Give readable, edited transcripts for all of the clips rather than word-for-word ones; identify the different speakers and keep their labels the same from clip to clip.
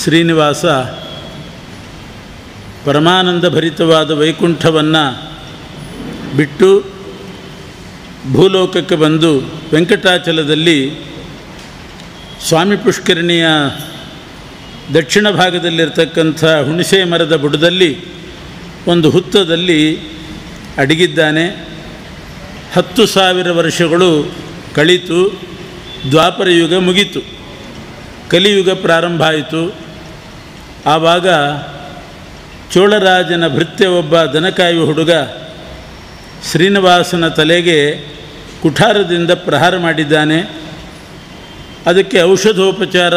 Speaker 1: ಶ್ರೀನಿವಾಸ ಪರಮಾನಂದ ಭರಿತವಾದ ವೈಕುಂಠವನ್ನು ಬಿಟ್ಟು ಭೂಲೋಕಕ್ಕೆ ಬಂದು ವೆಂಕಟಾಚಲದಲ್ಲಿ ಸ್ವಾಮಿ ಪುಷ್ಕರಿಣಿಯ ದಕ್ಷಿಣ ಭಾಗದಲ್ಲಿರ್ತಕ್ಕಂಥ ಹುಣಸೆ ಮರದ ಬುಡದಲ್ಲಿ ಒಂದು ಹುತ್ತದಲ್ಲಿ ಅಡಗಿದ್ದಾನೆ. 10,000 ವರ್ಷಗಳು ಕಳೀತು. ದ್ವಾಪರ ಯುಗ ಮುಗೀತು, ಕಲಿಯುಗ ಪ್ರಾರಂಭ ಆಯಿತು. ಆವಾಗ ಚೋಳರಾಜನ ಭೃತ್ಯ ಒಬ್ಬ ದನಕಾಯುವ ಹುಡುಗ ಶ್ರೀನಿವಾಸನ ತಲೆಗೆ ಕುಠಾರದಿಂದ ಪ್ರಹಾರ ಮಾಡಿದ್ದಾನೆ. ಅದಕ್ಕೆ ಔಷಧೋಪಚಾರ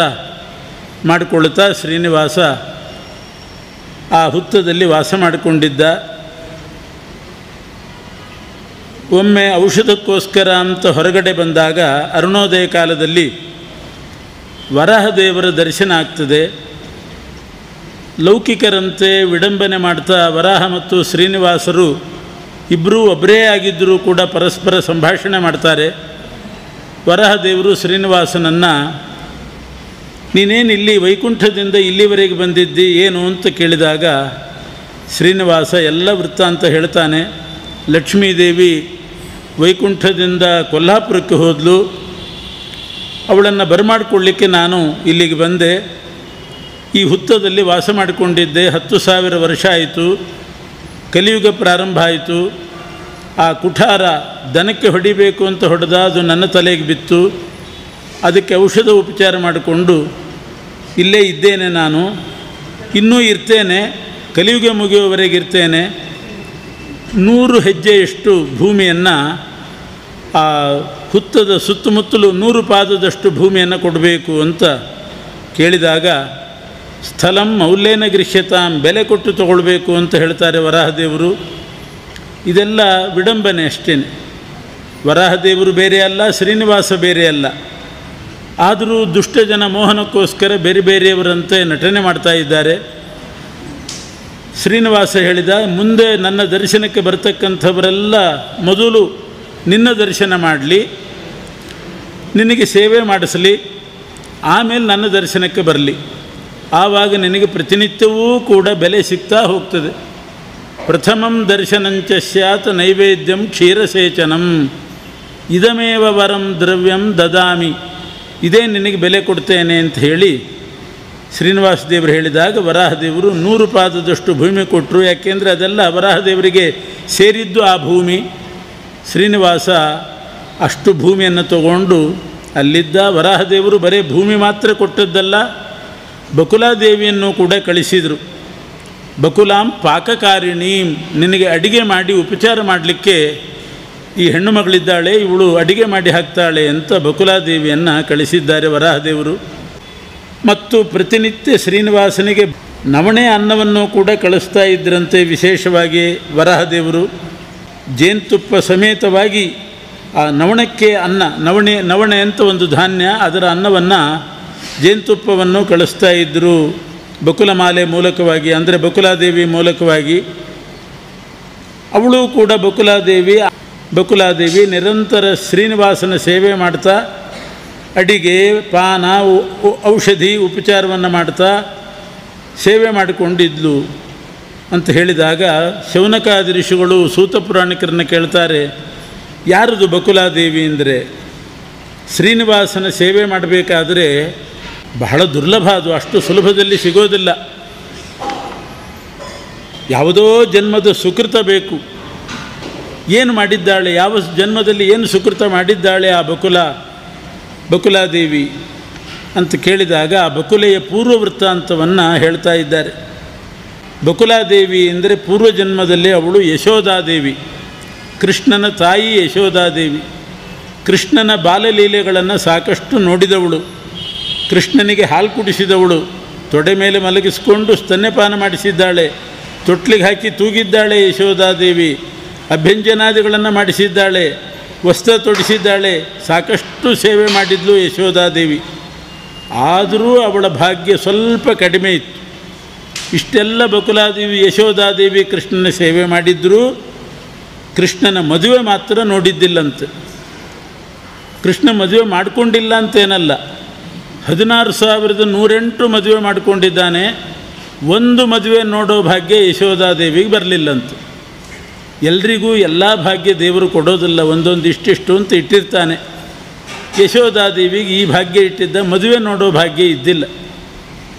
Speaker 1: ಮಾಡಿಕೊಳ್ಳುತ್ತಾ ಶ್ರೀನಿವಾಸ ಆ ಹುತ್ತದಲ್ಲಿ ವಾಸ ಮಾಡಿಕೊಂಡಿದ್ದ. ಒಮ್ಮೆ ಔಷಧಕ್ಕೋಸ್ಕರ ಅಂತ ಹೊರಗಡೆ ಬಂದಾಗ ಅರುಣೋದಯ ಕಾಲದಲ್ಲಿ ವರಾಹದೇವರ ದರ್ಶನ ಆಗ್ತದೆ. ಲೌಕಿಕರಂತೆ ವಿಡಂಬನೆ ಮಾಡ್ತಾ ವರಾಹ ಮತ್ತು ಶ್ರೀನಿವಾಸರು ಇಬ್ಬರೂ ಒಬ್ಬರೇ ಆಗಿದ್ದರೂ ಕೂಡ ಪರಸ್ಪರ ಸಂಭಾಷಣೆ ಮಾಡ್ತಾರೆ. ವರಾಹದೇವರು ಶ್ರೀನಿವಾಸನನ್ನು ನೀನೇನು ಇಲ್ಲಿ ವೈಕುಂಠದಿಂದ ಇಲ್ಲಿವರೆಗೆ ಬಂದಿದ್ದಿ ಏನು ಅಂತ ಕೇಳಿದಾಗ ಶ್ರೀನಿವಾಸ ಎಲ್ಲ ವೃತ್ತಾಂತ ಹೇಳ್ತಾನೆ. ಲಕ್ಷ್ಮೀದೇವಿ ವೈಕುಂಠದಿಂದ ಕೊಲ್ಹಾಪುರಕ್ಕೆ ಹೋದಳು, ಅವಳನ್ನು ಬರಮಾಡಿಕೊಳ್ಳಿಕ್ಕೆ ನಾನು ಇಲ್ಲಿಗೆ ಬಂದೆ. ಈ ಹುತ್ತದಲ್ಲಿ ವಾಸ ಮಾಡಿಕೊಂಡಿದ್ದೆ. 10,000 ವರ್ಷ ಆಯಿತು, ಕಲಿಯುಗ ಪ್ರಾರಂಭ ಆಯಿತು. ಆ ಕುಠಾರ ದನಕ್ಕೆ ಹೊಡಿಬೇಕು ಅಂತ ಹೊಡೆದ, ಅದು ನನ್ನ ತಲೆಗೆ ಬಿತ್ತು. ಅದಕ್ಕೆ ಔಷಧ ಉಪಚಾರ ಮಾಡಿಕೊಂಡು ಇಲ್ಲೇ ಇದ್ದೇನೆ. ನಾನು ಇನ್ನೂ ಇರ್ತೇನೆ, ಕಲಿಯುಗ ಮುಗಿಯುವವರೆಗೆ ಇರ್ತೇನೆ. 100 ಹೆಜ್ಜೆಯಷ್ಟು ಭೂಮಿಯನ್ನು, ಆ ಹುತ್ತದ ಸುತ್ತಮುತ್ತಲು 100 ಪಾದದಷ್ಟು ಭೂಮಿಯನ್ನು ಕೊಡಬೇಕು ಅಂತ ಕೇಳಿದಾಗ ಸ್ಥಳಂ ಮೌಲ್ಯೇನ ಗೃಹ್ಯತಾಂ, ಬೆಲೆ ಕೊಟ್ಟು ತಗೊಳ್ಬೇಕು ಅಂತ ಹೇಳ್ತಾರೆ ವರಾಹದೇವರು. ಇದೆಲ್ಲ ವಿಡಂಬನೆ ಅಷ್ಟೇ. ವರಾಹದೇವರು ಬೇರೆ ಅಲ್ಲ, ಶ್ರೀನಿವಾಸ ಬೇರೆ ಅಲ್ಲ. ಆದರೂ ದುಷ್ಟಜನ ಮೋಹನಕ್ಕೋಸ್ಕರ ಬೇರೆ ಬೇರೆಯವರಂತೆ ನಟನೆ ಮಾಡ್ತಾ ಇದ್ದಾರೆ. ಶ್ರೀನಿವಾಸ ಹೇಳಿದ, ಮುಂದೆ ನನ್ನ ದರ್ಶನಕ್ಕೆ ಬರ್ತಕ್ಕಂಥವರೆಲ್ಲ ಮೊದಲು ನಿನ್ನ ದರ್ಶನ ಮಾಡಲಿ, ನಿನಗೆ ಸೇವೆ ಮಾಡಿಸಲಿ, ಆಮೇಲೆ ನನ್ನ ದರ್ಶನಕ್ಕೆ ಬರಲಿ. ಆವಾಗ ನಿನಗೆ ಪ್ರತಿನಿತ್ಯವೂ ಕೂಡ ಬೆಲೆ ಸಿಗ್ತಾ ಹೋಗ್ತದೆ. ಪ್ರಥಮಂ ದರ್ಶನಂಚ ಸ್ಯಾತ್ ನೈವೇದ್ಯಂ ಕ್ಷೀರಸೇಚನಂ ಇದಮೇವ ವರಂ ದ್ರವ್ಯಂ ದದಾಮಿ, ಇದೇ ನಿನಗೆ ಬೆಲೆ ಕೊಡ್ತೇನೆ ಅಂತ ಹೇಳಿ ಶ್ರೀನಿವಾಸ ದೇವರು ಹೇಳಿದಾಗ ವರಾಹದೇವರು 100 ಪಾದದಷ್ಟು ಭೂಮಿ ಕೊಟ್ಟರು. ಯಾಕೆಂದರೆ ಅದೆಲ್ಲ ವರಾಹದೇವರಿಗೆ ಸೇರಿದ್ದು ಆ ಭೂಮಿ. ಶ್ರೀನಿವಾಸ ಅಷ್ಟು ಭೂಮಿಯನ್ನು ತಗೊಂಡು ಅಲ್ಲಿದ್ದ. ವರಾಹದೇವರು ಬರೀ ಭೂಮಿ ಮಾತ್ರ ಕೊಟ್ಟದ್ದಲ್ಲ, ಬಕುಲಾದೇವಿಯನ್ನು ಕೂಡ ಕಳಿಸಿದರು. ಬಕುಲಾಂ ಪಾಕಕಾರಿಣೀಂ, ನಿನಗೆ ಅಡಿಗೆ ಮಾಡಿ ಉಪಚಾರ ಮಾಡಲಿಕ್ಕೆ ಈ ಹೆಣ್ಣು ಮಗಳಿದ್ದಾಳೆ, ಇವಳು ಅಡಿಗೆ ಮಾಡಿ ಹಾಕ್ತಾಳೆ ಅಂತ ಬಕುಲಾದೇವಿಯನ್ನು ಕಳಿಸಿದ್ದಾರೆ ವರಾಹದೇವರು. ಮತ್ತು ಪ್ರತಿನಿತ್ಯ ಶ್ರೀನಿವಾಸನಿಗೆ ನವಣೆ ಅನ್ನವನ್ನು ಕೂಡ ಕಳಿಸ್ತಾ ಇದ್ದರಂತೆ. ವಿಶೇಷವಾಗಿ ವರಾಹದೇವರು ಜೇನುತುಪ್ಪ ಸಮೇತವಾಗಿ ಆ ನವಣಕ್ಕೆ ಅನ್ನ, ನವಣೆ ಅಂತ ಒಂದು ಧಾನ್ಯ, ಅದರ ಅನ್ನವನ್ನು ಜೇನುತುಪ್ಪವನ್ನು ಕಳಿಸ್ತಾ ಇದ್ದರು ಬಕುಲಮಾಲೆ ಮೂಲಕವಾಗಿ, ಅಂದರೆ ಬಕುಲಾದೇವಿ ಮೂಲಕವಾಗಿ. ಅವಳು ಕೂಡ ಬಕುಲಾದೇವಿ ನಿರಂತರ ಶ್ರೀನಿವಾಸನ ಸೇವೆ ಮಾಡ್ತಾ ಅಡಿಗೆ, ಪಾನ, ಔಷಧಿ ಉಪಚಾರವನ್ನು ಮಾಡ್ತಾ ಸೇವೆ ಮಾಡಿಕೊಂಡಿದ್ಲು ಅಂತ ಹೇಳಿದಾಗ ಶೌನಕಾದಿ ಋಷಿಗಳು ಸೂತ ಪುರಾಣಿಕರನ್ನು ಕೇಳ್ತಾರೆ, ಯಾರದು ಬಕುಲಾದೇವಿ ಅಂದರೆ? ಶ್ರೀನಿವಾಸನ ಸೇವೆ ಮಾಡಬೇಕಾದ್ರೆ ಬಹಳ ದುರ್ಲಭ, ಅದು ಅಷ್ಟು ಸುಲಭದಲ್ಲಿ ಸಿಗೋದಿಲ್ಲ. ಯಾವುದೋ ಜನ್ಮದ ಸುಕೃತ ಬೇಕು. ಏನು ಮಾಡಿದ್ದಾಳೆ, ಯಾವ ಜನ್ಮದಲ್ಲಿ ಏನು ಸುಕೃತ ಮಾಡಿದ್ದಾಳೆ ಆ ಬಕುಲಾದೇವಿ ಅಂತ ಕೇಳಿದಾಗ ಆ ಬಕುಲೆಯ ಪೂರ್ವವೃತ್ತಾಂತವನ್ನು ಹೇಳ್ತಾ ಇದ್ದಾರೆ. ಬಕುಲಾದೇವಿ ಅಂದರೆ ಪೂರ್ವಜನ್ಮದಲ್ಲಿ ಅವಳು ಯಶೋಧಾದೇವಿ, ಕೃಷ್ಣನ ತಾಯಿ ಯಶೋಧಾದೇವಿ. ಕೃಷ್ಣನ ಬಾಲಲೀಲೆಗಳನ್ನು ಸಾಕಷ್ಟು ನೋಡಿದವಳು, ಕೃಷ್ಣನಿಗೆ ಹಾಲು ಕುಡಿಸಿದವಳು, ತೊಡೆ ಮೇಲೆ ಮಲಗಿಸಿಕೊಂಡು ಸ್ತನ್ಯಪಾನ ಮಾಡಿಸಿದ್ದಾಳೆ, ತೊಟ್ಲಿಗೆ ಹಾಕಿ ತೂಗಿದ್ದಾಳೆ ಯಶೋಧಾದೇವಿ, ಅಭ್ಯಂಜನಾದಿಗಳನ್ನು ಮಾಡಿಸಿದ್ದಾಳೆ, ವಸ್ತ್ರ ತೊಡಿಸಿದ್ದಾಳೆ, ಸಾಕಷ್ಟು ಸೇವೆ ಮಾಡಿದ್ಲು ಯಶೋಧಾದೇವಿ. ಆದರೂ ಅವಳ ಭಾಗ್ಯ ಸ್ವಲ್ಪ ಕಡಿಮೆ ಇತ್ತು. ಇಷ್ಟೆಲ್ಲ ಬಕುಲಾದೇವಿ ಯಶೋಧಾದೇವಿ ಕೃಷ್ಣನ ಸೇವೆ ಮಾಡಿದ್ದರೂ ಕೃಷ್ಣನ ಮದುವೆ ಮಾತ್ರ ನೋಡಿದ್ದಿಲ್ಲಂತೆ. ಕೃಷ್ಣ ಮದುವೆ ಮಾಡಿಕೊಂಡಿಲ್ಲ ಅಂತೇನಲ್ಲ, 16,108 ಮದುವೆ ಮಾಡಿಕೊಂಡಿದ್ದಾನೆ. ಒಂದು ಮದುವೆ ನೋಡೋ ಭಾಗ್ಯ ಯಶೋಧಾದೇವಿಗೆ ಬರಲಿಲ್ಲಂತೆ. ಎಲ್ರಿಗೂ ಎಲ್ಲ ಭಾಗ್ಯ ದೇವರು ಕೊಡೋದಿಲ್ಲ, ಒಂದೊಂದು ಇಷ್ಟಿಷ್ಟು ಅಂತ ಇಟ್ಟಿರ್ತಾನೆ. ಯಶೋಧಾದೇವಿಗೆ ಈ ಭಾಗ್ಯ ಇಟ್ಟಿದ್ದ, ಮದುವೆ ನೋಡೋ ಭಾಗ್ಯ ಇದ್ದಿಲ್ಲ.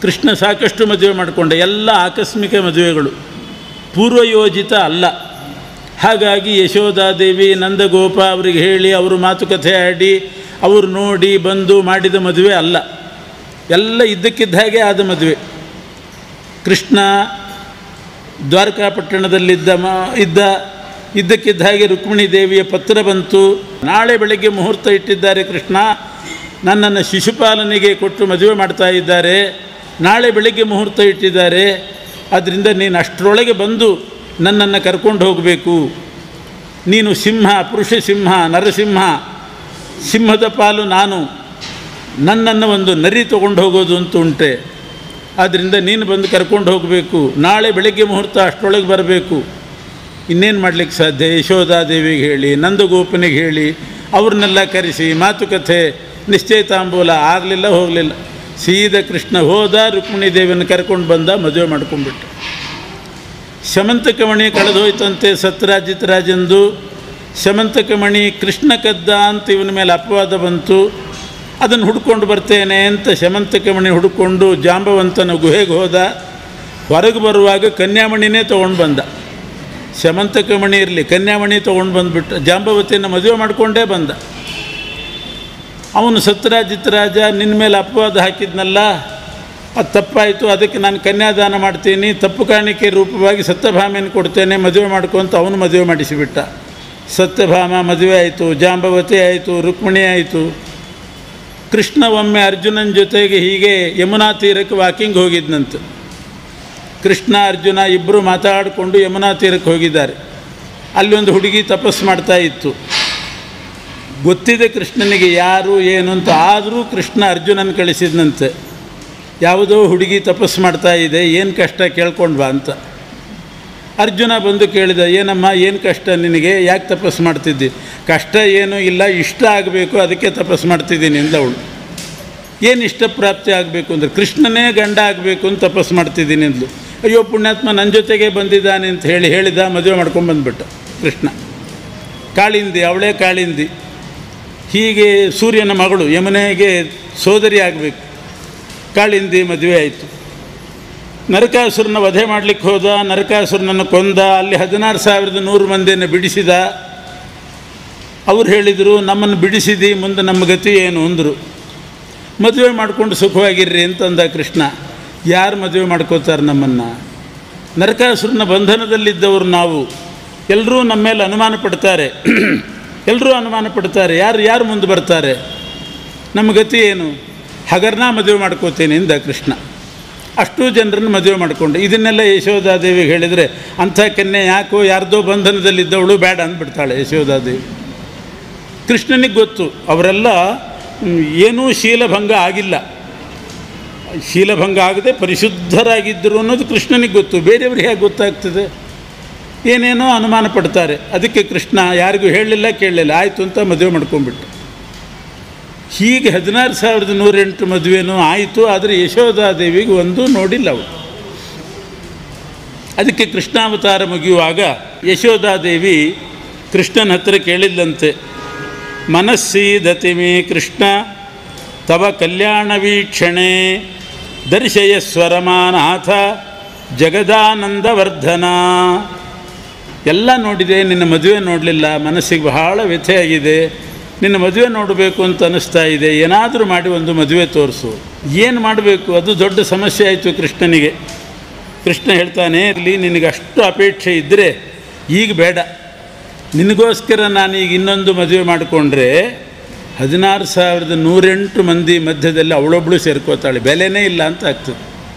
Speaker 1: ಕೃಷ್ಣ ಸಾಕಷ್ಟು ಮದುವೆ ಮಾಡಿಕೊಂಡ, ಎಲ್ಲ ಆಕಸ್ಮಿಕ ಮದುವೆಗಳು, ಪೂರ್ವಯೋಜಿತ ಅಲ್ಲ. ಹಾಗಾಗಿ ಯಶೋಧಾದೇವಿ ನಂದಗೋಪ ಅವರಿಗೆ ಹೇಳಿ ಅವರು ಮಾತುಕತೆ ಆಡಿ ಅವರು ನೋಡಿ ಬಂದು ಮಾಡಿದ ಮದುವೆ ಅಲ್ಲ, ಎಲ್ಲ ಇದ್ದಕ್ಕಿದ್ದ ಹಾಗೆ ಆದ ಮದುವೆ. ಕೃಷ್ಣ ದ್ವಾರಕಾಪಟ್ಟಣದಲ್ಲಿದ್ದ ಇದ್ದಕ್ಕಿದ್ದ ಹಾಗೆ ರುಕ್ಮಿಣಿ ದೇವಿಯ ಪತ್ರ ಬಂತು. ನಾಳೆ ಬೆಳಗ್ಗೆ ಮುಹೂರ್ತ ಇಟ್ಟಿದ್ದಾರೆ, ಕೃಷ್ಣ ನನ್ನನ್ನು ಶಿಶುಪಾಲನೆಗೆ ಕೊಟ್ಟು ಮದುವೆ ಮಾಡ್ತಾ ಇದ್ದಾರೆ, ನಾಳೆ ಬೆಳಗ್ಗೆ ಮುಹೂರ್ತ ಇಟ್ಟಿದ್ದಾರೆ, ಆದ್ದರಿಂದ ನೀನು ಅಷ್ಟರೊಳಗೆ ಬಂದು ನನ್ನನ್ನು ಕರ್ಕೊಂಡು ಹೋಗಬೇಕು. ನೀನು ಸಿಂಹ, ಪುರುಷ ಸಿಂಹ, ನರಸಿಂಹ, ಸಿಂಹದ ಪಾಲು ನಾನು, ನನ್ನನ್ನು ಒಂದು ನರಿ ತೊಗೊಂಡು ಹೋಗೋದು ಅಂತ ಉಂಟೆ, ಆದ್ದರಿಂದ ನೀನು ಬಂದು ಕರ್ಕೊಂಡು ಹೋಗಬೇಕು. ನಾಳೆ ಬೆಳಗ್ಗೆ ಮುಹೂರ್ತ ಅಷ್ಟರೊಳಗೆ ಬರಬೇಕು. ಇನ್ನೇನು ಮಾಡಲಿಕ್ಕೆ ಸಾಧ್ಯ? ಯಶೋಧಾದೇವಿಗೆ ಹೇಳಿ, ನಂದಗೋಪನಿಗೆ ಹೇಳಿ, ಅವ್ರನ್ನೆಲ್ಲ ಕರೆಸಿ ಮಾತುಕತೆ, ನಿಶ್ಚಯಿತಾಂಬೂಲ ಆಗಲಿಲ್ಲ, ಹೋಗಲಿಲ್ಲ. ಸೀದಾ ಕೃಷ್ಣ ಹೋದ, ರುಕ್ಮಿಣಿ ದೇವಿಯನ್ನು ಕರ್ಕೊಂಡು ಬಂದ, ಮದುವೆ ಮಾಡ್ಕೊಂಡ್ಬಿಟ್ಟ. ಶಮಂತಕಮಣಿ ಕಳೆದೋಯ್ತಂತೆ ಸತ್ರಾಜಿತರಾಜಂದು. ಶಮಂತಕಮಣಿ ಕೃಷ್ಣ ಕದ್ದ ಅಂತ ಇವನ ಮೇಲೆ ಅಪವಾದ ಬಂತು. ಅದನ್ನು ಹುಡ್ಕೊಂಡು ಬರ್ತೇನೆ ಅಂತ ಶಮಂತಕಮಣಿ ಹುಡ್ಕೊಂಡು ಜಾಂಬವಂತನ ಗುಹೆಗೆ ಹೋದ. ಹೊರಗೆ ಬರುವಾಗ ಕನ್ಯಾಮಣಿನೇ ತೊಗೊಂಡು ಬಂದ. ಶಮಂತಕಮಣಿ ಇರಲಿ, ಕನ್ಯಾಮಣಿ ತೊಗೊಂಡು ಬಂದುಬಿಟ್ಟ. ಜಾಂಬವತಿಯನ್ನು ಮದುವೆ ಮಾಡಿಕೊಂಡೇ ಬಂದ. ಅವನು ಸತ್ರಾಜಿತರಾಜ ನಿನ್ನ ಮೇಲೆ ಅಪವಾದ ಹಾಕಿದ್ನಲ್ಲ, ಅದು ತಪ್ಪಾಯಿತು, ಅದಕ್ಕೆ ನಾನು ಕನ್ಯಾದಾನ ಮಾಡ್ತೀನಿ, ತಪ್ಪು ಕಾಣಿಕೆ ರೂಪವಾಗಿ ಸತ್ಯಭಾಮೆಯನ್ನು ಕೊಡ್ತೇನೆ, ಮದುವೆ ಮಾಡ್ಕೊಂತ ಅವನು ಮದುವೆ ಮಾಡಿಸಿಬಿಟ್ಟ. ಸತ್ಯಭಾಮ ಮದುವೆ ಆಯಿತು, ಜಾಂಬವತಿ ಆಯಿತು, ರುಕ್ಮಿಣಿ ಆಯಿತು. ಕೃಷ್ಣ ಒಮ್ಮೆ ಅರ್ಜುನನ ಜೊತೆಗೆ ಹೀಗೆ ಯಮುನಾ ತೀರಕ್ಕೆ ವಾಕಿಂಗ್ ಹೋಗಿದ್ನಂತೆ. ಕೃಷ್ಣ ಅರ್ಜುನ ಇಬ್ಬರು ಮಾತಾಡಿಕೊಂಡು ಯಮುನಾ ತೀರಕ್ಕೆ ಹೋಗಿದ್ದಾರೆ. ಅಲ್ಲಿ ಒಂದು ಹುಡುಗಿ ತಪಸ್ಸು ಮಾಡ್ತಾ ಇತ್ತು. ಗೊತ್ತಿದೆ ಕೃಷ್ಣನಿಗೆ ಯಾರು ಏನು ಅಂತ, ಆದರೂ ಕೃಷ್ಣ ಅರ್ಜುನನ ಕಳಿಸಿದ್ನಂತೆ. ಯಾವುದೋ ಹುಡುಗಿ ತಪಸ್ಸು ಮಾಡ್ತಾ ಇದೆ, ಏನು ಕಷ್ಟ ಕೇಳ್ಕೊಂಡು ಬಾ ಅಂತ. ಅರ್ಜುನ ಬಂದು ಕೇಳಿದ, ಏನಮ್ಮ ಏನು ಕಷ್ಟ ನಿನಗೆ, ಯಾಕೆ ತಪಸ್ಸು ಮಾಡ್ತಿದ್ದಿ? ಕಷ್ಟ ಏನೂ ಇಲ್ಲ, ಇಷ್ಟ ಆಗಬೇಕು, ಅದಕ್ಕೆ ತಪಸ್ಸು ಮಾಡ್ತಿದ್ದೀನಿ ಅಂದವಳು. ಏನು ಇಷ್ಟ ಪ್ರಾಪ್ತಿ ಆಗಬೇಕು ಅಂದರೆ, ಕೃಷ್ಣನೇ ಗಂಡ ಆಗಬೇಕು ಅಂತ ತಪಸ್ಸು ಮಾಡ್ತಿದ್ದೀನಿ ಅಂದ್ಲು. ಅಯ್ಯೋ ಪುಣ್ಯಾತ್ಮ ನನ್ನ ಜೊತೆಗೆ ಬಂದಿದ್ದಾನೆ ಅಂತ ಹೇಳಿದ, ಮದುವೆ ಮಾಡ್ಕೊಂಡು ಬಂದುಬಿಟ್ಟ ಕೃಷ್ಣ. ಕಾಳಿಂದಿ, ಅವಳೇ ಕಾಳಿಂದಿ. ಹೀಗೆ ಸೂರ್ಯನ ಮಗಳು ಯಮುನೆಗೆ ಸೋದರಿ ಆಗಬೇಕು. ಕಾಳಿಂದಿ ಮದುವೆ ಆಯಿತು. ನರಕಾಸುರನ ವಧೆ ಮಾಡಲಿಕ್ಕೆ ಹೋದ, ನರಕಾಸುರನನ್ನು ಕೊಂದ. ಅಲ್ಲಿ 16,100 ಮಂದಿಯನ್ನು ಬಿಡಿಸಿದ. ಅವ್ರು ಹೇಳಿದರು, ನಮ್ಮನ್ನು ಬಿಡಿಸಿದಿ, ಮುಂದೆ ನಮ್ಮ ಗತಿ ಏನು ಅಂದರು. ಮದುವೆ ಮಾಡಿಕೊಂಡು ಸುಖವಾಗಿರ್ರಿ ಅಂತಂದ ಕೃಷ್ಣ. ಯಾರು ಮದುವೆ ಮಾಡ್ಕೋತಾರೆ ನಮ್ಮನ್ನು? ನರಕಾಸುರನ ಬಂಧನದಲ್ಲಿದ್ದವರು ನಾವು. ಎಲ್ಲರೂ ನಮ್ಮ ಮೇಲೆ ಅನುಮಾನ ಪಡ್ತಾರೆ, ಎಲ್ಲರೂ ಅನುಮಾನ ಪಡ್ತಾರೆ, ಯಾರು ಮುಂದೆ ಬರ್ತಾರೆ? ನಮ್ಮ ಗತಿ ಏನು? ಹಗರ್ನ ಮದುವೆ ಮಾಡ್ಕೋತೀನಿ ಎಂದ ಕೃಷ್ಣ. ಅಷ್ಟೂ ಜನರನ್ನು ಮದುವೆ ಮಾಡಿಕೊಂಡು ಇದನ್ನೆಲ್ಲ ಯಶೋಧಾದೇವಿಗೆ ಹೇಳಿದರೆ, ಅಂಥ ಕನ್ಯೆ ಯಾಕೋ ಯಾರ್ದೋ ಬಂಧನದಲ್ಲಿದ್ದವಳು ಬೇಡ ಅಂದ್ಬಿಡ್ತಾಳೆ ಯಶೋಧಾದೇವಿ. ಕೃಷ್ಣನಿಗೆ ಗೊತ್ತು ಅವರೆಲ್ಲ ಏನೂ ಶೀಲಭಂಗ ಆಗಿಲ್ಲ, ಶೀಲಭಂಗ ಆಗದೆ ಪರಿಶುದ್ಧರಾಗಿದ್ದರು ಅನ್ನೋದು ಕೃಷ್ಣನಿಗೆ ಗೊತ್ತು. ಬೇರೆಯವ್ರಿಗೆ ಹೇಗೆ ಗೊತ್ತಾಗ್ತದೆ? ಏನೇನೋ ಅನುಮಾನ ಪಡ್ತಾರೆ. ಅದಕ್ಕೆ ಕೃಷ್ಣ ಯಾರಿಗೂ ಹೇಳಲಿಲ್ಲ, ಕೇಳಲಿಲ್ಲ, ಆಯಿತು ಅಂತ ಮದುವೆ ಮಾಡ್ಕೊಂಡ್ಬಿಟ್ಟು. ಹೀಗೆ 16,108 ಮದುವೆನೂ ಆಯಿತು. ಆದರೆ ಯಶೋಧಾದೇವಿಗೆ ಒಂದು ನೋಡಿಲ್ಲ ಅವಳು. ಅದಕ್ಕೆ ಕೃಷ್ಣಾವತಾರ ಮುಗಿಯುವಾಗ ಯಶೋಧಾದೇವಿ ಕೃಷ್ಣನ ಹತ್ರ ಕೇಳಿಲ್ಲಂತೆ, ಮನಸ್ಸೀದತಿ ಮೇ ಕೃಷ್ಣ ತವ ಕಲ್ಯಾಣ ವೀಕ್ಷಣೆ ದರ್ಶಯ ಸ್ವರಮಾನಾಥ ಜಗದಾನಂದವರ್ಧನ. ಎಲ್ಲ ನೋಡಿದೆ, ನಿನ್ನ ಮದುವೆ ನೋಡಲಿಲ್ಲ, ಮನಸ್ಸಿಗೆ ಬಹಳ ವ್ಯಥೆಯಾಗಿದೆ, ನಿನ್ನ ಮದುವೆ ನೋಡಬೇಕು ಅಂತ ಅನ್ನಿಸ್ತಾ ಇದೆ, ಏನಾದರೂ ಮಾಡಿ ಒಂದು ಮದುವೆ ತೋರಿಸು. ಏನು ಮಾಡಬೇಕು? ಅದು ದೊಡ್ಡ ಸಮಸ್ಯೆ ಆಯಿತು ಕೃಷ್ಣನಿಗೆ. ಕೃಷ್ಣ ಹೇಳ್ತಾನೆ, ಇಲ್ಲಿ ನಿನಗೆ ಅಷ್ಟು ಅಪೇಕ್ಷೆ ಇದ್ದರೆ ಈಗ ಬೇಡ, ನಿನಗೋಸ್ಕರ ನಾನೀಗ ಇನ್ನೊಂದು ಮದುವೆ ಮಾಡಿಕೊಂಡ್ರೆ 16,108 ಮಂದಿ ಮಧ್ಯದಲ್ಲಿ ಅವಳೊಬ್ಬಳು ಸೇರ್ಕೋತಾಳೆ, ಬೆಲೆನೇ ಇಲ್ಲ ಅಂತ ಆಗ್ತದೆ.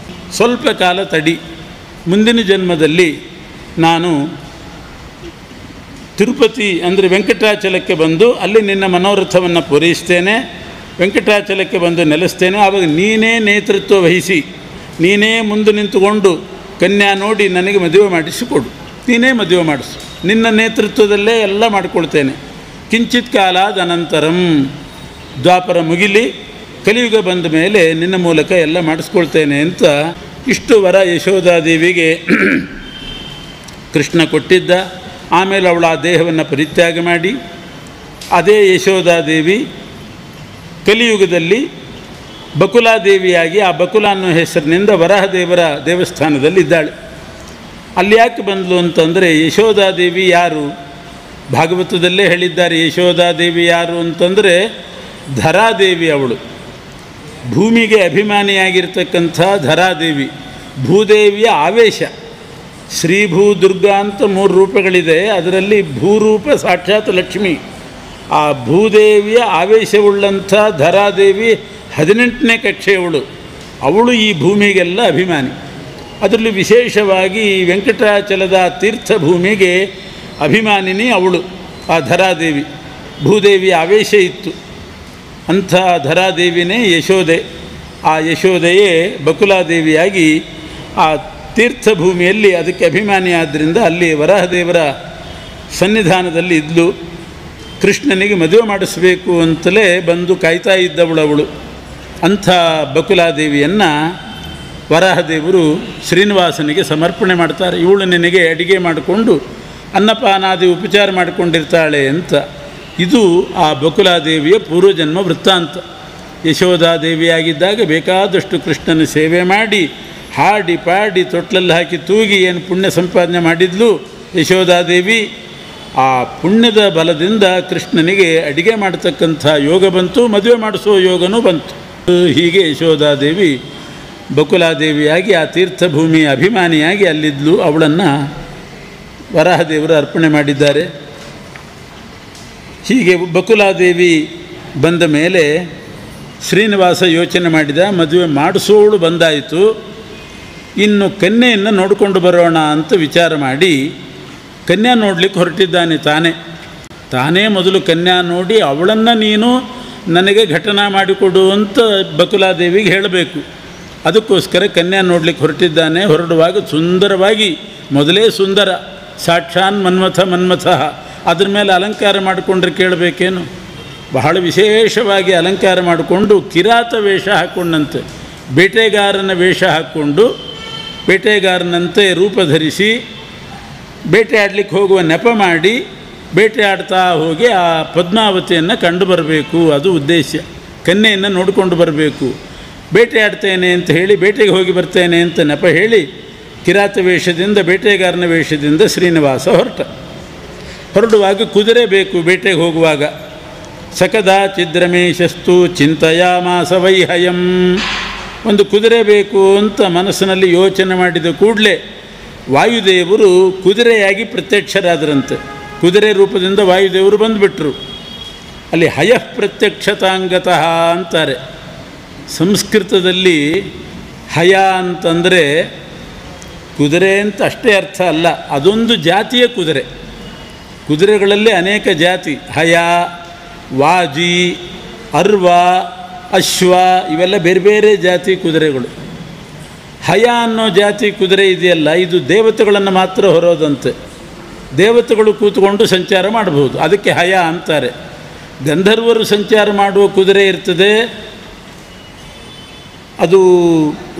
Speaker 1: ಸ್ವಲ್ಪ ಕಾಲ ತಡಿ, ಮುಂದಿನ ಜನ್ಮದಲ್ಲಿ ನಾನು ತಿರುಪತಿ ಅಂದರೆ ವೆಂಕಟಾಚಲಕ್ಕೆ ಬಂದು ಅಲ್ಲಿ ನಿನ್ನ ಮನೋರಥವನ್ನು ಪೂರೈಸ್ತೇನೆ, ವೆಂಕಟಾಚಲಕ್ಕೆ ಬಂದು ನೆಲೆಸ್ತೇನೆ. ಆವಾಗ ನೀನೇ ನೇತೃತ್ವ ವಹಿಸಿ, ನೀನೇ ಮುಂದೆ ನಿಂತುಕೊಂಡು ಕನ್ಯಾ ನೋಡಿ ನನಗೆ ಮದುವೆ ಮಾಡಿಸಿಕೊಡು, ನೀನೇ ಮದುವೆ ಮಾಡಿಸು, ನಿನ್ನ ನೇತೃತ್ವದಲ್ಲೇ ಎಲ್ಲ ಮಾಡಿಕೊಳ್ತೇನೆ. ಕಿಂಚಿತ್ ಕಾಲಾದ ಅನಂತರಂ, ದ್ವಾಪರ ಮುಗಿಲಿ, ಕಲಿಯುಗ ಬಂದ ಮೇಲೆ ನಿನ್ನ ಮೂಲಕ ಎಲ್ಲ ಮಾಡಿಸ್ಕೊಳ್ತೇನೆ ಅಂತ ಇಷ್ಟು ವರ ಯಶೋಧಾದೇವಿಗೆ ಕೃಷ್ಣ ಕೊಟ್ಟಿದ್ದ. ಆಮೇಲೆ ಅವಳು ಆ ದೇಹವನ್ನು ಪರಿತ್ಯಾಗ ಮಾಡಿ ಅದೇ ಯಶೋಧಾದೇವಿ ಕಲಿಯುಗದಲ್ಲಿ ಬಕುಲಾದೇವಿಯಾಗಿ ಆ ಬಕುಲ ಅನ್ನೋ ಹೆಸರಿನಿಂದ ವರಾಹದೇವರ ದೇವಸ್ಥಾನದಲ್ಲಿ ಇದ್ದಾಳೆ. ಅಲ್ಲಿ ಯಾಕೆ ಬಂದಳು ಅಂತಂದರೆ ಯಶೋಧಾದೇವಿ ಯಾರು? ಭಾಗವತದಲ್ಲೇ ಹೇಳಿದ್ದಾರೆ. ಯಶೋಧಾದೇವಿ ಯಾರು ಅಂತಂದರೆ ಧರಾದೇವಿ. ಅವಳು ಭೂಮಿಗೆ ಅಭಿಮಾನಿಯಾಗಿರ್ತಕ್ಕಂಥ ಧರಾದೇವಿ, ಭೂದೇವಿಯ ಆವೇಶ. ಶ್ರೀಭೂ ದುರ್ಗಾ ಅಂತ 3 ರೂಪಗಳಿದೆ. ಅದರಲ್ಲಿ ಭೂರೂಪ ಸಾಕ್ಷಾತ್ ಲಕ್ಷ್ಮಿ. ಆ ಭೂದೇವಿಯ ಆವೇಶವುಳ್ಳಂಥ ಧರಾದೇವಿ 18ನೇ ಕಕ್ಷೆಯವಳು. ಅವಳು ಈ ಭೂಮಿಗೆಲ್ಲ ಅಭಿಮಾನಿ. ಅದರಲ್ಲಿ ವಿಶೇಷವಾಗಿ ವೆಂಕಟಾಚಲದ ತೀರ್ಥ ಭೂಮಿಗೆ ಅಭಿಮಾನಿನಿ ಅವಳು, ಆ ಧರಾದೇವಿ. ಭೂದೇವಿಯ ಆವೇಶ ಇತ್ತು. ಅಂಥ ಧರಾದೇವಿನೇ ಯಶೋದೆ. ಆ ಯಶೋದೆಯೇ ಬಕುಲಾದೇವಿಯಾಗಿ ಆ ತೀರ್ಥಭೂಮಿಯಲ್ಲಿ ಅದಕ್ಕೆ ಅಭಿಮಾನಿಯಾದ್ದರಿಂದ ಅಲ್ಲಿ ವರಾಹದೇವರ ಸನ್ನಿಧಾನದಲ್ಲಿ ಇದ್ಲು. ಕೃಷ್ಣನಿಗೆ ಮದುವೆ ಮಾಡಿಸಬೇಕು ಅಂತಲೇ ಬಂದು ಕಾಯ್ತಾ ಇದ್ದವಳವಳು. ಅಂಥ ಬಕುಲಾದೇವಿಯನ್ನು ವರಾಹದೇವರು ಶ್ರೀನಿವಾಸನಿಗೆ ಸಮರ್ಪಣೆ ಮಾಡ್ತಾರೆ. ಇವಳು ನಿನಗೆ ಅಡಿಗೆ ಮಾಡಿಕೊಂಡು ಅನ್ನಪಾನಾದಿ ಉಪಚಾರ ಮಾಡಿಕೊಂಡಿರ್ತಾಳೆ ಅಂತ. ಇದು ಆ ಬಕುಲಾದೇವಿಯ ಪೂರ್ವಜನ್ಮ ವೃತ್ತಾಂತ. ಯಶೋಧಾದೇವಿಯಾಗಿದ್ದಾಗ ಬೇಕಾದಷ್ಟು ಕೃಷ್ಣನ ಸೇವೆ ಮಾಡಿ ಹಾಡಿ ಪಾಡಿ ತೊಟ್ಲಲ್ಲಿ ಹಾಕಿ ತೂಗಿ ಏನು ಪುಣ್ಯ ಸಂಪಾದನೆ ಮಾಡಿದ್ಲು ಯಶೋಧಾದೇವಿ. ಆ ಪುಣ್ಯದ ಬಲದಿಂದ ಕೃಷ್ಣನಿಗೆ ಅಡಿಗೆ ಮಾಡತಕ್ಕಂಥ ಯೋಗ ಬಂತು, ಮದುವೆ ಮಾಡಿಸೋ ಯೋಗನೂ ಬಂತು. ಹೀಗೆ ಯಶೋಧಾದೇವಿ ಬಕುಲಾದೇವಿಯಾಗಿ ಆ ತೀರ್ಥಭೂಮಿಯ ಅಭಿಮಾನಿಯಾಗಿ ಅಲ್ಲಿದ್ಲು. ಅವಳನ್ನು ವರಾಹದೇವರು ಅರ್ಪಣೆ ಮಾಡಿದ್ದಾರೆ. ಹೀಗೆ ಬಕುಲಾದೇವಿ ಬಂದ ಮೇಲೆ ಶ್ರೀನಿವಾಸ ಯೋಚನೆ ಮಾಡಿದ, ಮದುವೆ ಮಾಡಿಸೋಳು ಬಂದಾಯಿತು, ಇನ್ನು ಕನ್ಯೆಯನ್ನು ನೋಡಿಕೊಂಡು ಬರೋಣ ಅಂತ ವಿಚಾರ ಮಾಡಿ ಕನ್ಯಾ ನೋಡಲಿಕ್ಕೆ ಹೊರಟಿದ್ದಾನೆ. ತಾನೇ ಮೊದಲು ಕನ್ಯಾ ನೋಡಿ ಅವಳನ್ನು ನೀನು ನನಗೆ ಘಟನಾ ಮಾಡಿಕೊಡು ಅಂತ ಬಕುಲಾದೇವಿಗೆ ಹೇಳಬೇಕು. ಅದಕ್ಕೋಸ್ಕರ ಕನ್ಯಾ ನೋಡಲಿಕ್ಕೆ ಹೊರಟಿದ್ದಾನೆ. ಹೊರಡುವಾಗ ಸುಂದರವಾಗಿ, ಮೊದಲೇ ಸುಂದರ, ಸಾಕ್ಷಾನ್ ಮನ್ಮಥ ಅದ್ರ ಮೇಲೆ ಅಲಂಕಾರ ಮಾಡಿಕೊಂಡ್ರೆ ಕೇಳಬೇಕೇನು? ಬಹಳ ವಿಶೇಷವಾಗಿ ಅಲಂಕಾರ ಮಾಡಿಕೊಂಡು ಕಿರಾತ ವೇಷ ಹಾಕ್ಕೊಂಡಂತೆ, ಬೇಟೆಗಾರನ ವೇಷ ಹಾಕ್ಕೊಂಡು ಬೇಟೆಗಾರನಂತೆ ರೂಪ ಧರಿಸಿ ಬೇಟೆ ಆಡಲಿಕ್ಕೆ ಹೋಗುವ ನೆಪ ಮಾಡಿ ಬೇಟೆ ಆಡ್ತಾ ಹೋಗಿ ಆ ಪದ್ಮಾವತಿಯನ್ನು ಕಂಡು ಬರಬೇಕು. ಅದು ಉದ್ದೇಶ. ಕನ್ಯೆಯನ್ನು ನೋಡಿಕೊಂಡು ಬರಬೇಕು. ಬೇಟೆ ಆಡ್ತೇನೆ ಅಂತ ಹೇಳಿ ಬೇಟೆಗೆ ಹೋಗಿ ಬರ್ತೇನೆ ಅಂತ ನೆಪ ಹೇಳಿ ಕಿರಾತ ವೇಷದಿಂದ ಬೇಟೆಗಾರನ ವೇಷದಿಂದ ಶ್ರೀನಿವಾಸ ಹೊರಡುವಾಗ ಕುದುರೆ ಬೇಕು ಬೇಟೆಗೆ ಹೋಗುವಾಗ. ಸಕದಾ ಚಿದ್ರಮೇಶಸ್ತು ಚಿಂತಯಾಮಾಸ ವೈಹಯಂ. ಒಂದು ಕುದುರೆ ಬೇಕು ಅಂತ ಮನಸ್ಸಿನಲ್ಲಿ ಯೋಚನೆ ಮಾಡಿದ ಕೂಡಲೇ ವಾಯುದೇವರು ಕುದುರೆಯಾಗಿ ಪ್ರತ್ಯಕ್ಷರಾದರಂತೆ. ಕುದುರೆ ರೂಪದಿಂದ ವಾಯುದೇವರು ಬಂದುಬಿಟ್ರು. ಅಲ್ಲಿ ಹಯಃ ಪ್ರತ್ಯಕ್ಷತಾಂಗತಃ ಅಂತಾರೆ. ಸಂಸ್ಕೃತದಲ್ಲಿ ಹಯ ಅಂತಂದರೆ ಕುದುರೆ ಅಂತ ಅಷ್ಟೇ ಅರ್ಥ ಅಲ್ಲ, ಅದೊಂದು ಜಾತಿಯ ಕುದುರೆ. ಕುದುರೆಗಳಲ್ಲಿ ಅನೇಕ ಜಾತಿ, ಹಯ, ವಾಜಿ, ಅರ್ವ, ಅಶ್ವ, ಇವೆಲ್ಲ ಬೇರೆ ಬೇರೆ ಜಾತಿ ಕುದುರೆಗಳು. ಹಯ ಅನ್ನೋ ಜಾತಿ ಕುದುರೆ ಇದೆಯಲ್ಲ, ಇದು ದೇವತೆಗಳನ್ನು ಮಾತ್ರ ಹೊರೋದಂತೆ. ದೇವತೆಗಳು ಕೂತ್ಕೊಂಡು ಸಂಚಾರ ಮಾಡಬಹುದು, ಅದಕ್ಕೆ ಹಯ ಅಂತಾರೆ. ಗಂಧರ್ವರು ಸಂಚಾರ ಮಾಡುವ ಕುದುರೆ ಇರ್ತದೆ, ಅದು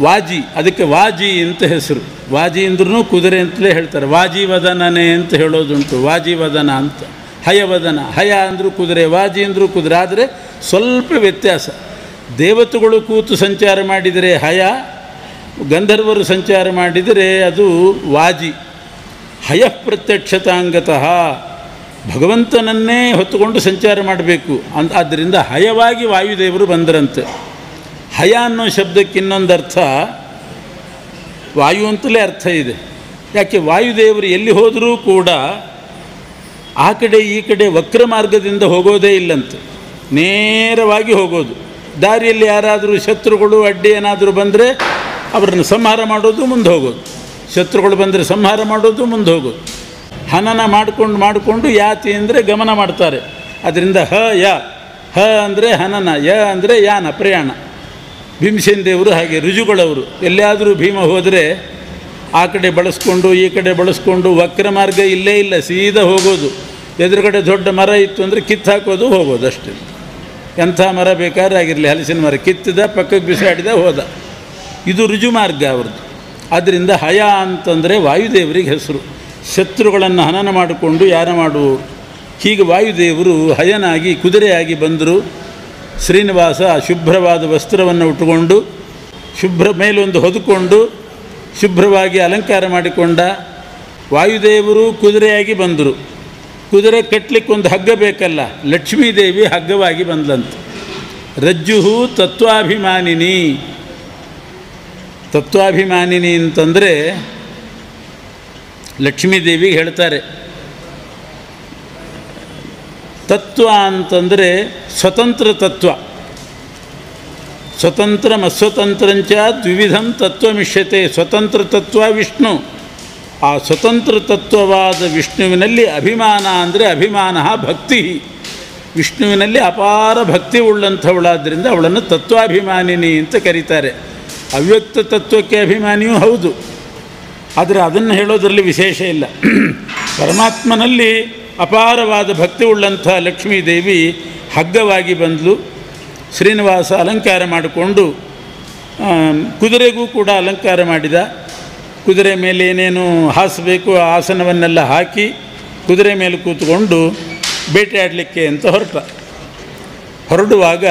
Speaker 1: ವಾಜಿ, ಅದಕ್ಕೆ ವಾಜಿ ಅಂತ ಹೆಸರು. ವಾಜಿ ಅಂದ್ರೂ ಕುದುರೆ ಅಂತಲೇ ಹೇಳ್ತಾರೆ. ವಾಜಿವದನನೇ ಅಂತ ಹೇಳೋದುಂಟು, ವಾಜಿವದನ ಅಂತ. ಹಯವದನ, ಹಯ ಅಂದರೂ ಕುದುರೆ, ವಾಜಿ ಅಂದರೂ ಕುದುರೆ. ಆದರೆ ಸ್ವಲ್ಪ ವ್ಯತ್ಯಾಸ. ದೇವತೆಗಳು ಕೂತು ಸಂಚಾರ ಮಾಡಿದರೆ ಹಯ, ಗಂಧರ್ವರು ಸಂಚಾರ ಮಾಡಿದರೆ ಅದು ವಾಜಿ. ಹಯಃ ಪ್ರತ್ಯಕ್ಷತಾಂಗತಃ, ಭಗವಂತನನ್ನೇ ಹೊತ್ತುಕೊಂಡು ಸಂಚಾರ ಮಾಡಬೇಕು ಅಂತ. ಆದ್ದರಿಂದ ಹಯವಾಗಿ ವಾಯುದೇವರು ಬಂದರಂತೆ. ಹಯ ಅನ್ನೋ ಶಬ್ದಕ್ಕೆ ಇನ್ನೊಂದು ಅರ್ಥ ವಾಯು ಅಂತಲೇ ಅರ್ಥ ಇದೆ. ಯಾಕೆ ವಾಯುದೇವರು ಎಲ್ಲಿ ಹೋದರೂ ಕೂಡ ಆ ಕಡೆ ಈ ಕಡೆ ವಕ್ರ ಮಾರ್ಗದಿಂದ ಹೋಗೋದೇ ಇಲ್ಲಂತೆ, ನೇರವಾಗಿ ಹೋಗೋದು. ದಾರಿಯಲ್ಲಿ ಯಾರಾದರೂ ಶತ್ರುಗಳು ಅಡ್ಡಿ ಏನಾದರೂ ಬಂದರೆ ಅವರನ್ನು ಸಂಹಾರ ಮಾಡೋದು, ಮುಂದೆ ಹೋಗೋದು. ಶತ್ರುಗಳು ಬಂದರೆ ಸಂಹಾರ ಮಾಡೋದು, ಮುಂದೆ ಹೋಗೋದು. ಹನನ ಮಾಡಿಕೊಂಡು ಯಾತಿ ಅಂದರೆ ಗಮನ ಮಾಡ್ತಾರೆ. ಅದರಿಂದ ಹ ಅಂದರೆ ಹನನ, ಯ ಅಂದರೆ ಯಾನ, ಪ್ರಯಾಣ. ಭೀಮಸೇನ ದೇವರು ಹಾಗೆ, ರುಜುಗಳವರು ಎಲ್ಲಿಯಾದರೂ ಭೀಮ ಹೋದರೆ ಆ ಕಡೆ ಬಳಸ್ಕೊಂಡು ಈ ಕಡೆ ಬಳಸ್ಕೊಂಡು, ವಕ್ರ ಮಾರ್ಗ ಇಲ್ಲೇ ಇಲ್ಲ, ಸೀದಾ ಹೋಗೋದು. ಎದುರುಗಡೆ ದೊಡ್ಡ ಮರ ಇತ್ತು ಅಂದರೆ ಕಿತ್ತಾಕೋದು, ಹೋಗೋದು ಅಷ್ಟೇ. ಎಂಥ ಮರ ಬೇಕಾದ್ರೆ ಆಗಿರಲಿ, ಹಲಸಿನ ಮರ ಕಿತ್ತಿದ, ಪಕ್ಕಕ್ಕೆ ಬಿಸಾಡಿದ, ಹೋದ. ಇದು ರುಜು ಮಾರ್ಗ ಅವ್ರದ್ದು. ಆದ್ದರಿಂದ ಹಯ ಅಂತಂದರೆ ವಾಯುದೇವರಿಗೆ ಹೆಸರು. ಶತ್ರುಗಳನ್ನು ಹನನ ಮಾಡಿಕೊಂಡು ಯಾರ ಮಾಡುವವರು. ಹೀಗೆ ವಾಯುದೇವರು ಹಯನಾಗಿ ಕುದುರೆಯಾಗಿ ಬಂದರು. ಶ್ರೀನಿವಾಸ ಶುಭ್ರವಾದ ವಸ್ತ್ರವನ್ನು ಉಟ್ಟುಕೊಂಡು, ಮೇಲೊಂದು ಹೊದ್ಕೊಂಡು ಶುಭ್ರವಾಗಿ ಅಲಂಕಾರ ಮಾಡಿಕೊಂಡ. ವಾಯುದೇವರು ಕುದುರೆಯಾಗಿ ಬಂದರು. ಕುದುರೆ ಕಟ್ಟಲಿಕ್ಕೆ ಒಂದು ಹಗ್ಗ ಬೇಕಲ್ಲ, ಲಕ್ಷ್ಮೀದೇವಿ ಹಗ್ಗವಾಗಿ ಬಂದ್ಲಂತೆ. ರಜ್ಜು ತತ್ವಾಭಿಮಾನಿನಿ. ತತ್ವಾಭಿಮಾನಿನಿ ಅಂತಂದರೆ ಲಕ್ಷ್ಮೀದೇವಿಗೆ ಹೇಳ್ತಾರೆ. ತತ್ವ ಅಂತಂದರೆ ಸ್ವತಂತ್ರ ತತ್ವ. ಸ್ವತಂತ್ರ ಅಸ್ವತಂತ್ರಂಚ ದ್ವಿವಿಧಂ ತತ್ವಮಿಷ್ಯತೆ. ಸ್ವತಂತ್ರ ತತ್ವ ವಿಷ್ಣು. ಆ ಸ್ವತಂತ್ರ ತತ್ವವಾದ ವಿಷ್ಣುವಿನಲ್ಲಿ ಅಭಿಮಾನ ಅಂದರೆ ಅಭಿಮಾನ ಭಕ್ತಿ. ವಿಷ್ಣುವಿನಲ್ಲಿ ಅಪಾರ ಭಕ್ತಿ ಉಳ್ಳಂಥವಳಾದ್ದರಿಂದ ಅವಳನ್ನು ತತ್ವಾಭಿಮಾನಿನಿ ಅಂತ ಕರೀತಾರೆ. ಅವ್ಯಕ್ತ ತತ್ವಕ್ಕೆ ಅಭಿಮಾನಿಯೂ ಹೌದು, ಆದರೆ ಅದನ್ನು ಹೇಳೋದರಲ್ಲಿ ವಿಶೇಷ ಇಲ್ಲ. ಪರಮಾತ್ಮನಲ್ಲಿ ಅಪಾರವಾದ ಭಕ್ತಿ ಉಳ್ಳಂಥ ಲಕ್ಷ್ಮೀದೇವಿ ಹಗ್ಗವಾಗಿ ಬಂದಳು. ಶ್ರೀನಿವಾಸ ಅಲಂಕಾರ ಮಾಡಿಕೊಂಡು ಕುದುರೆಗೂ ಕೂಡ ಅಲಂಕಾರ ಮಾಡಿದ. ಕುದುರೆ ಮೇಲೆ ಏನೇನು ಹಾಸಬೇಕು ಆ ಆಸನವನ್ನೆಲ್ಲ ಹಾಕಿ ಕುದುರೆ ಮೇಲೆ ಕೂತ್ಕೊಂಡು ಬೇಟೆಯಾಡಲಿಕ್ಕೆ ಅಂತ ಹೊರಡುವಾಗ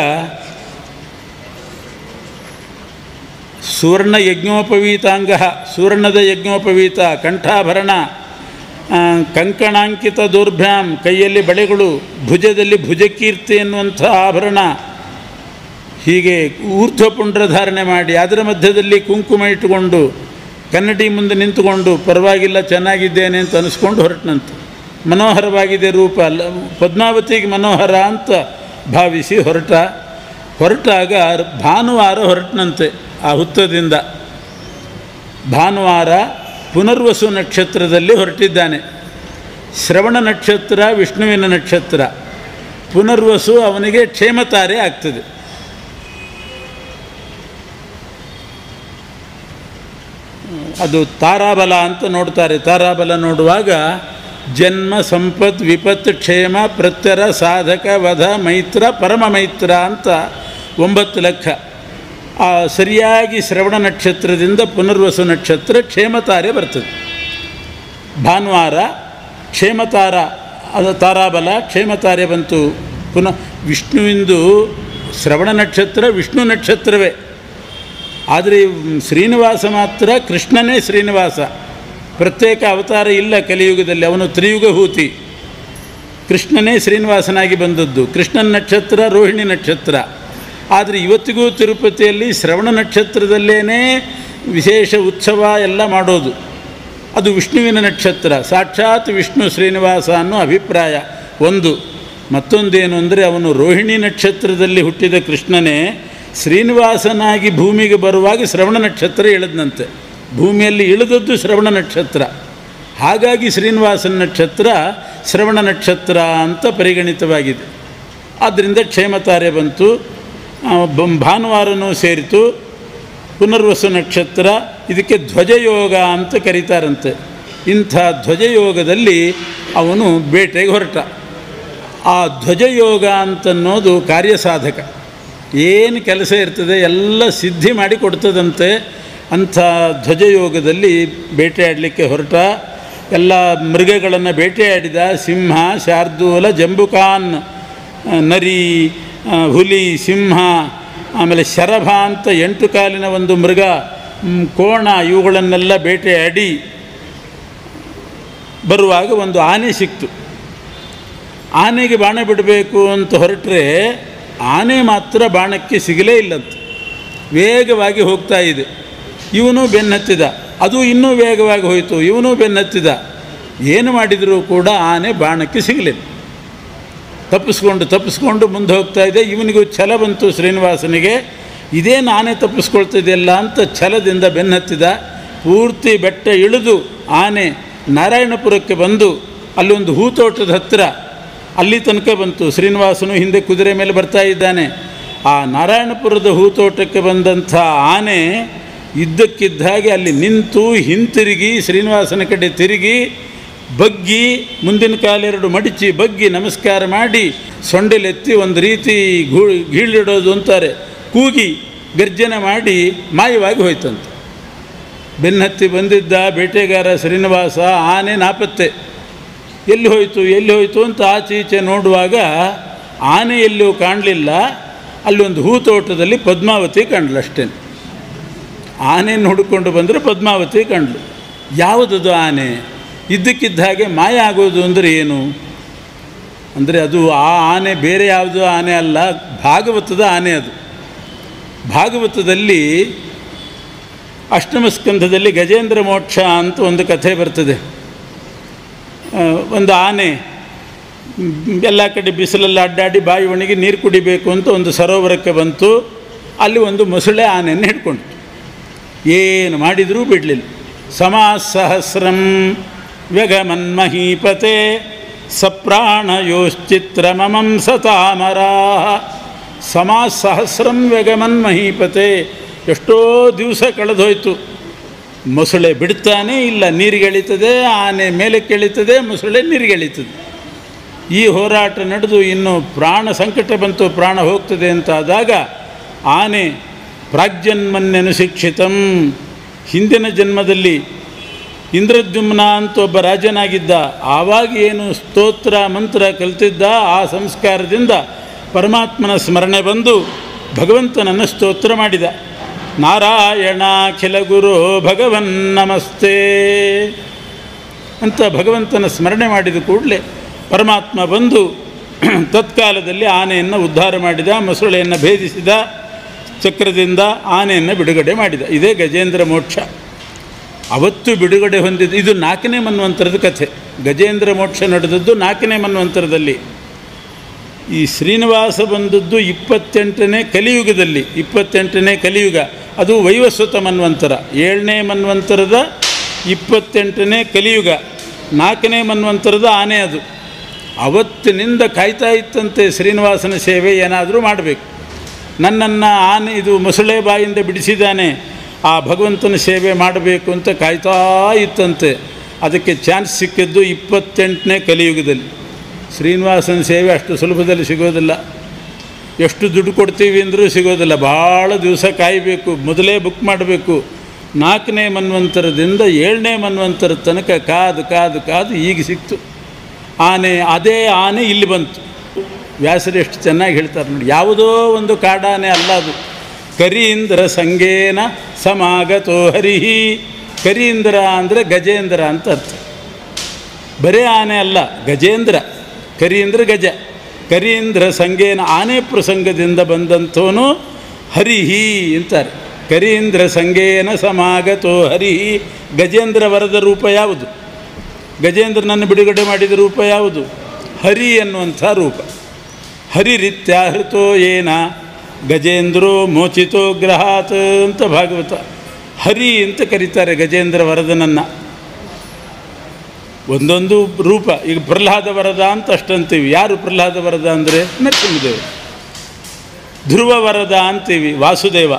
Speaker 1: ಸುವರ್ಣ ಯಜ್ಞೋಪವೀತಾಂಗ, ಸುವರ್ಣದ ಯಜ್ಞೋಪವೀತ, ಕಂಠಾಭರಣ, ಕಂಕಣಾಂಕಿತ ದೌರ್ಭ್ಯಾಂ, ಕೈಯಲ್ಲಿ ಬಳೆಗಳು, ಭುಜದಲ್ಲಿ ಭುಜಕೀರ್ತಿ ಎನ್ನುವಂಥ ಆಭರಣ, ಹೀಗೆ ಊರ್ಧ್ವಪುಂಡ್ರ ಧಾರಣೆ ಮಾಡಿ ಅದರ ಮಧ್ಯದಲ್ಲಿ ಕುಂಕುಮ ಇಟ್ಟುಕೊಂಡು ಕನ್ನಡಿ ಮುಂದೆ ನಿಂತುಕೊಂಡು ಪರವಾಗಿಲ್ಲ ಚೆನ್ನಾಗಿದ್ದೇನೆ ಅಂತ ಅನಿಸ್ಕೊಂಡು ಹೊರಟನಂತೆ. ಮನೋಹರವಾಗಿದೆ ರೂಪ, ಪದ್ಮಾವತಿಗೆ ಮನೋಹರ ಅಂತ ಭಾವಿಸಿ ಹೊರಟಾಗ ಭಾನುವಾರ ಹೊರಟನಂತೆ. ಆ ಹುತ್ತದಿಂದ ಭಾನುವಾರ ಪುನರ್ವಸು ನಕ್ಷತ್ರದಲ್ಲಿ ಹೊರಟಿದ್ದಾನೆ. ಶ್ರವಣ ನಕ್ಷತ್ರ ವಿಷ್ಣುವಿನ ನಕ್ಷತ್ರ, ಪುನರ್ವಸು ಅವನಿಗೆ ಕ್ಷೇಮತಾರೆ ಆಗ್ತದೆ. ಅದು ತಾರಾಬಲ ಅಂತ ನೋಡ್ತಾರೆ. ತಾರಾಬಲ ನೋಡುವಾಗ ಜನ್ಮ, ಸಂಪತ್, ವಿಪತ್ತು, ಕ್ಷೇಮ, ಪ್ರತ್ಯರ, ಸಾಧಕ, ವಧ, ಮೈತ್ರ, ಪರಮ ಮೈತ್ರ ಅಂತ 9 ಲೆಕ್ಕ. ಆ ಸರಿಯಾಗಿ ಶ್ರವಣ ನಕ್ಷತ್ರದಿಂದ ಪುನರ್ವಸು ನಕ್ಷತ್ರ ಕ್ಷೇಮತಾರೆ ಬರ್ತದೆ. ಭಾನುವಾರ ಕ್ಷೇಮತಾರ, ಅದು ತಾರಾಬಲ ಕ್ಷೇಮತಾರೆ ಬಂತು. ಪುನಃ ವಿಷ್ಣುವಿಂದು ಶ್ರವಣ ನಕ್ಷತ್ರ ವಿಷ್ಣು ನಕ್ಷತ್ರವೇ, ಆದರೆ ಶ್ರೀನಿವಾಸ ಮಾತ್ರ ಕೃಷ್ಣನೇ ಶ್ರೀನಿವಾಸ. ಪ್ರತ್ಯೇಕ ಅವತಾರ ಇಲ್ಲ ಕಲಿಯುಗದಲ್ಲಿ, ಅವನು ತ್ರಿಯುಗಹೂತಿ. ಕೃಷ್ಣನೇ ಶ್ರೀನಿವಾಸನಾಗಿ ಬಂದದ್ದು. ಕೃಷ್ಣನ ನಕ್ಷತ್ರ ರೋಹಿಣಿ ನಕ್ಷತ್ರ. ಆದರೆ ಇವತ್ತಿಗೂ ತಿರುಪತಿಯಲ್ಲಿ ಶ್ರವಣ ನಕ್ಷತ್ರದಲ್ಲೇ ವಿಶೇಷ ಉತ್ಸವ ಎಲ್ಲ ಮಾಡೋದು. ಅದು ವಿಷ್ಣುವಿನ ನಕ್ಷತ್ರ, ಸಾಕ್ಷಾತ್ ವಿಷ್ಣು ಶ್ರೀನಿವಾಸ ಅನ್ನೋ ಅಭಿಪ್ರಾಯ ಒಂದು. ಮತ್ತೊಂದೇನು ಅಂದರೆ ಅವನು ರೋಹಿಣಿ ನಕ್ಷತ್ರದಲ್ಲಿ ಹುಟ್ಟಿದ ಕೃಷ್ಣನೇ ಶ್ರೀನಿವಾಸನಾಗಿ ಭೂಮಿಗೆ ಬರುವಾಗ ಶ್ರವಣ ನಕ್ಷತ್ರ ಇಳಿದಂತೆ. ಭೂಮಿಯಲ್ಲಿ ಇಳಿದದ್ದು ಶ್ರವಣ ನಕ್ಷತ್ರ. ಹಾಗಾಗಿ ಶ್ರೀನಿವಾಸನ ನಕ್ಷತ್ರ ಶ್ರವಣ ನಕ್ಷತ್ರ ಅಂತ ಪರಿಗಣಿತವಾಗಿದೆ. ಆದ್ದರಿಂದ ಕ್ಷೇಮತಾರೆ ಬಂತು. ಭಾನುವಾರನೂ ಸೇರಿತು. ಪುನರ್ವಸು ನಕ್ಷತ್ರ, ಇದಕ್ಕೆ ಧ್ವಜಯೋಗ ಅಂತ ಕರೀತಾರಂತೆ. ಇಂಥ ಧ್ವಜಯೋಗದಲ್ಲಿ ಅವನು ಬೇಟೆಗೆ ಹೊರಟ. ಆ ಧ್ವಜಯೋಗ ಅಂತನ್ನೋದು ಕಾರ್ಯಸಾಧಕ. ಏನು ಕೆಲಸ ಇರ್ತದೆ ಎಲ್ಲ ಸಿದ್ಧಿ ಮಾಡಿ ಕೊಡ್ತದಂತೆ. ಅಂಥ ಧ್ವಜಯೋಗದಲ್ಲಿ ಬೇಟೆಯಾಡಲಿಕ್ಕೆ ಹೊರಟ. ಎಲ್ಲ ಮೃಗಗಳನ್ನು ಬೇಟೆಯಾಡಿದ. ಸಿಂಹ, ಶಾರ್ದೂಲ, ಜಂಬುಕಾನ್, ನರಿ, ಹುಲಿ, ಸಿಂಹ, ಆಮೇಲೆ ಶರಭ ಅಂತ 8 ಕಾಲಿನ ಒಂದು ಮೃಗ, ಕೋಣ, ಇವುಗಳನ್ನೆಲ್ಲ ಬೇಟೆಯಾಡಿ ಬರುವಾಗ ಒಂದು ಆನೆ ಸಿಕ್ತು. ಆನೆಗೆ ಬಾಣ ಬಿಡಬೇಕು ಅಂತ ಹೊರಟ್ರೆ ಆನೆ ಮಾತ್ರ ಬಾಣಕ್ಕೆ ಸಿಗಲೇ ಇಲ್ಲಂತ. ವೇಗವಾಗಿ ಹೋಗ್ತಾ ಇದೆ. ಇವನು ಬೆನ್ನತ್ತಿದ, ಅದು ಇನ್ನೂ ವೇಗವಾಗಿ ಹೋಯಿತು. ಇವನು ಬೆನ್ನತ್ತಿದ. ಏನು ಮಾಡಿದರೂ ಕೂಡ ಆನೆ ಬಾಣಕ್ಕೆ ಸಿಗಲಿಲ್ಲ. ತಪ್ಪಿಸ್ಕೊಂಡು ಮುಂದೆ ಹೋಗ್ತಾ ಇದೆ. ಇವನಿಗೂ ಛಲ ಬಂತು ಶ್ರೀನಿವಾಸನಿಗೆ, ಇದೇನು ಆನೆ ತಪ್ಪಿಸ್ಕೊಳ್ತಿದೆಯಲ್ಲ ಅಂತ ಛಲದಿಂದ ಬೆನ್ನತ್ತಿದ. ಪೂರ್ತಿ ಬೆಟ್ಟ ಇಳಿದು ಆನೆ ನಾರಾಯಣಪುರಕ್ಕೆ ಬಂದು ಅಲ್ಲೊಂದು ಹೂತೋಟದ ಹತ್ತಿರ ಅಲ್ಲಿ ತನಕ ಬಂತು. ಶ್ರೀನಿವಾಸನು ಹಿಂದೆ ಕುದುರೆ ಮೇಲೆ ಬರ್ತಾ ಇದ್ದಾನೆ. ಆ ನಾರಾಯಣಪುರದ ಹೂತೋಟಕ್ಕೆ ಬಂದಂಥ ಆನೆ ಇದ್ದಕ್ಕಿದ್ದ ಹಾಗೆ ಅಲ್ಲಿ ನಿಂತು ಹಿಂತಿರುಗಿ ಶ್ರೀನಿವಾಸನ ಕಡೆ ತಿರುಗಿ ಬಗ್ಗಿ ಮುಂದಿನ ಕಾಲೆರಡು ಮಡಿಚಿ ಬಗ್ಗಿ ನಮಸ್ಕಾರ ಮಾಡಿ ಸೊಂಡೆಲೆತ್ತಿ ಒಂದು ರೀತಿ ಗೀಳಿಡೋದು ಅಂತಾರೆ, ಕೂಗಿ ಗರ್ಜನೆ ಮಾಡಿ ಮಾಯವಾಗಿ ಹೋಯ್ತಂತೆ. ಬೆನ್ನತ್ತಿ ಬಂದಿದ್ದ ಬೇಟೆಗಾರ ಶ್ರೀನಿವಾಸ ಆನೆ ನಾಪತ್ತೆ, ಎಲ್ಲಿ ಹೋಯಿತು ಅಂತ ಆಚೆ ನೋಡುವಾಗ ಆನೆ ಎಲ್ಲೂ ಕಾಣಲಿಲ್ಲ. ಅಲ್ಲೊಂದು ಹೂತೋಟದಲ್ಲಿ ಪದ್ಮಾವತಿ ಕಂಡ್ಲು ಅಷ್ಟೇ. ಆನೆಯನ್ನು ಹುಡುಕೊಂಡು ಬಂದರೆ ಪದ್ಮಾವತಿ ಕಂಡ್ಲು. ಯಾವುದದು ಆನೆ? ಇದ್ದಕ್ಕಿದ್ದ ಹಾಗೆ ಮಾಯ ಆಗೋದು ಅಂದರೆ ಏನು ಅಂದರೆ ಅದು ಆ ಆನೆ ಬೇರೆ ಯಾವುದೋ ಆನೆ ಅಲ್ಲ, ಭಾಗವತದ ಆನೆ. ಅದು ಭಾಗವತದಲ್ಲಿ ಅಷ್ಟಮ ಸ್ಕಂಧದಲ್ಲಿ ಗಜೇಂದ್ರ ಮೋಕ್ಷ ಅಂತ ಒಂದು ಕಥೆ ಬರ್ತದೆ. ಒಂದು ಆನೆ ಎಲ್ಲ ಕಡೆ ಬಿಸಿಲಲ್ಲಿ ಅಡ್ಡಾಡಿ ಬಾಯಿ ಒಣಗಿ ನೀರು ಕುಡಿಬೇಕು ಅಂತ ಒಂದು ಸರೋವರಕ್ಕೆ ಬಂತು. ಅಲ್ಲಿ ಒಂದು ಮೊಸಳೆ ಆನೆಯನ್ನು ಹಿಡ್ಕೊಂಡು ಏನು ಮಾಡಿದರೂ ಬಿಡಲಿಲ್ಲ. ಸಮಾಸಹಸ್ರಂ ವ್ಯಗಮನ್ಮಹೀಪತೆ ಸಪ್ರಾಣಯೋಶ್ಚಿತ್ರಮಮಂ ಸತಾಮರಾ. ಸಮಾಸಹಸ್ರಂ ವ್ಯಗಮನ್ಮಹೀಪತೆ. ಎಷ್ಟೋ ದಿವಸ ಕಳೆದೋಯ್ತು, ಮೊಸಳೆ ಬಿಡ್ತಾನೇ ಇಲ್ಲ. ನೀರಿಗೆಳಿತದೆ, ಆನೆ ಮೇಲೆ ಕೆಳಿತದೆ, ಮೊಸಳೆ ನೀರಿಗೆಳಿತದೆ. ಈ ಹೋರಾಟ ನಡೆದು ಇನ್ನು ಪ್ರಾಣ ಸಂಕಟ ಬಂತು, ಪ್ರಾಣ ಹೋಗ್ತದೆ ಅಂತಾದಾಗ ಆನೆ ಪ್ರಾಗ್ಜನ್ಮನ್ಯನು ಶಿಕ್ಷಿತಂ, ಹಿಂದಿನ ಜನ್ಮದಲ್ಲಿ ಇಂದ್ರದ್ಯುಮ್ನ ಅಂತ ಒಬ್ಬ ರಾಜನಾಗಿದ್ದ, ಆವಾಗ ಏನು ಸ್ತೋತ್ರ ಮಂತ್ರ ಕಲಿತಿದ್ದ, ಆ ಸಂಸ್ಕಾರದಿಂದ ಪರಮಾತ್ಮನ ಸ್ಮರಣೆ ಬಂದು ಭಗವಂತನನ್ನು ಸ್ತೋತ್ರ ಮಾಡಿದ. ನಾರಾಯಣಾಖಿಲ ಗುರು ಭಗವನ್ ನಮಸ್ತೆ ಅಂತ ಭಗವಂತನ ಸ್ಮರಣೆ ಮಾಡಿದ ಕೂಡಲೇ ಪರಮಾತ್ಮ ಬಂದು ತತ್ಕಾಲದಲ್ಲಿ ಆನೆಯನ್ನು ಉದ್ಧಾರ ಮಾಡಿದ, ಮೊಸಳೆಯನ್ನು ಭೇದಿಸಿದ, ಚಕ್ರದಿಂದ ಆನೆಯನ್ನು ಬಿಡುಗಡೆ ಮಾಡಿದ. ಇದೇ ಗಜೇಂದ್ರ ಮೋಕ್ಷ. ಅವತ್ತು ಬಿಡುಗಡೆ ಹೊಂದಿದ್ದು ಇದು 4ನೇ ಮನ್ವಂತರದ ಕಥೆ. ಗಜೇಂದ್ರ ಮೋಕ್ಷ ನಡೆದದ್ದು 4ನೇ ಮನ್ವಂತರದಲ್ಲಿ. ಈ ಶ್ರೀನಿವಾಸ ಬಂದದ್ದು 28ನೇ ಕಲಿಯುಗದಲ್ಲಿ. 28ನೇ ಕಲಿಯುಗ ಅದು ವೈವಸ್ವತ ಮನ್ವಂತರ. 7ನೇ ಮನ್ವಂತರದ 28ನೇ ಕಲಿಯುಗ, 4ನೇ ಮನ್ವಂತರದ ಆನೆ ಅದು. ಅವತ್ತಿನಿಂದ ಕಾಯ್ತಾ ಇತ್ತಂತೆ ಶ್ರೀನಿವಾಸನ ಸೇವೆ ಏನಾದರೂ ಮಾಡಬೇಕು. ನನ್ನನ್ನು ಆನೆ ಇದು ಮೊಸಳೆ ಬಾಯಿಂದ ಬಿಡಿಸಿದ್ದಾನೆ, ಆ ಭಗವಂತನ ಸೇವೆ ಮಾಡಬೇಕು ಅಂತ ಕಾಯ್ತಾ ಇತ್ತಂತೆ. ಅದಕ್ಕೆ ಚಾನ್ಸ್ ಸಿಕ್ಕಿದ್ದು 28ನೇ ಕಲಿಯುಗದಲ್ಲಿ. ಶ್ರೀನಿವಾಸನ ಸೇವೆ ಅಷ್ಟು ಸುಲಭದಲ್ಲಿ ಸಿಗೋದಿಲ್ಲ. ಎಷ್ಟು ದುಡ್ಡು ಕೊಡ್ತೀವಿ ಅಂದರೂ ಸಿಗೋದಿಲ್ಲ, ಭಾಳ ದಿವಸ ಕಾಯಬೇಕು, ಮೊದಲೇ ಬುಕ್ ಮಾಡಬೇಕು. 4ನೇ ಮನ್ವಂತರದಿಂದ 7ನೇ ಮನ್ವಂತರ ತನಕ ಕಾದು ಈಗ ಸಿಕ್ತು ಆನೆ. ಅದೇ ಆನೆ ಇಲ್ಲಿ ಬಂತು. ವ್ಯಾಸರು ಎಷ್ಟು ಚೆನ್ನಾಗಿ ಹೇಳ್ತಾರೆ ನೋಡಿ. ಯಾವುದೋ ಒಂದು ಕಾಡಾನೆ ಅಲ್ಲ ಅದು. ಕರೀಂದ್ರ ಸಂಗೇನ ಸಮಾಗತೋ ಹರಿಹಿ. ಕರೀಂದ್ರ ಅಂದರೆ ಗಜೇಂದ್ರ ಅಂತ ಅರ್ಥ. ಬರೇ ಆನೆ ಅಲ್ಲ, ಗಜೇಂದ್ರ. ಕರೀಂದ್ರ ಗಜ. ಕರೀಂದ್ರ ಸಂಗೇನ ಆನೆ ಪ್ರಸಂಗದಿಂದ ಬಂದಂಥವನು ಹರಿಹಿ ಅಂತಾರೆ. ಕರೀಂದ್ರ ಸಂಗೇನ ಸಮಾಗತೋ ಹರಿಹಿ. ಗಜೇಂದ್ರ ವರದ ರೂಪ ಯಾವುದು? ಗಜೇಂದ್ರನನ್ನು ಬಿಡುಗಡೆ ಮಾಡಿದ ರೂಪ ಯಾವುದು? ಹರಿ ಅನ್ನುವಂಥ ರೂಪ. ಹರಿರಿತ್ಯಾಹೃತೋ ಏನ ಗಜೇಂದ್ರೋ ಮೋಚಿತೋ ಗ್ರಹಾತ್ ಅಂತ ಭಾಗವತ. ಹರಿ ಅಂತ ಕರೀತಾರೆ ಗಜೇಂದ್ರ ವರದನನ್ನು. ಒಂದೊಂದು ರೂಪ. ಈಗ ಪ್ರಹ್ಲಾದ ವರದ ಅಂತ ಅಷ್ಟಂತೀವಿ. ಯಾರು ಪ್ರಹ್ಲಾದ ವರದ ಅಂದರೆ ನರಸಿಂಹದೇವ. ಧ್ರುವ ವರದ ಅಂತೀವಿ, ವಾಸುದೇವ.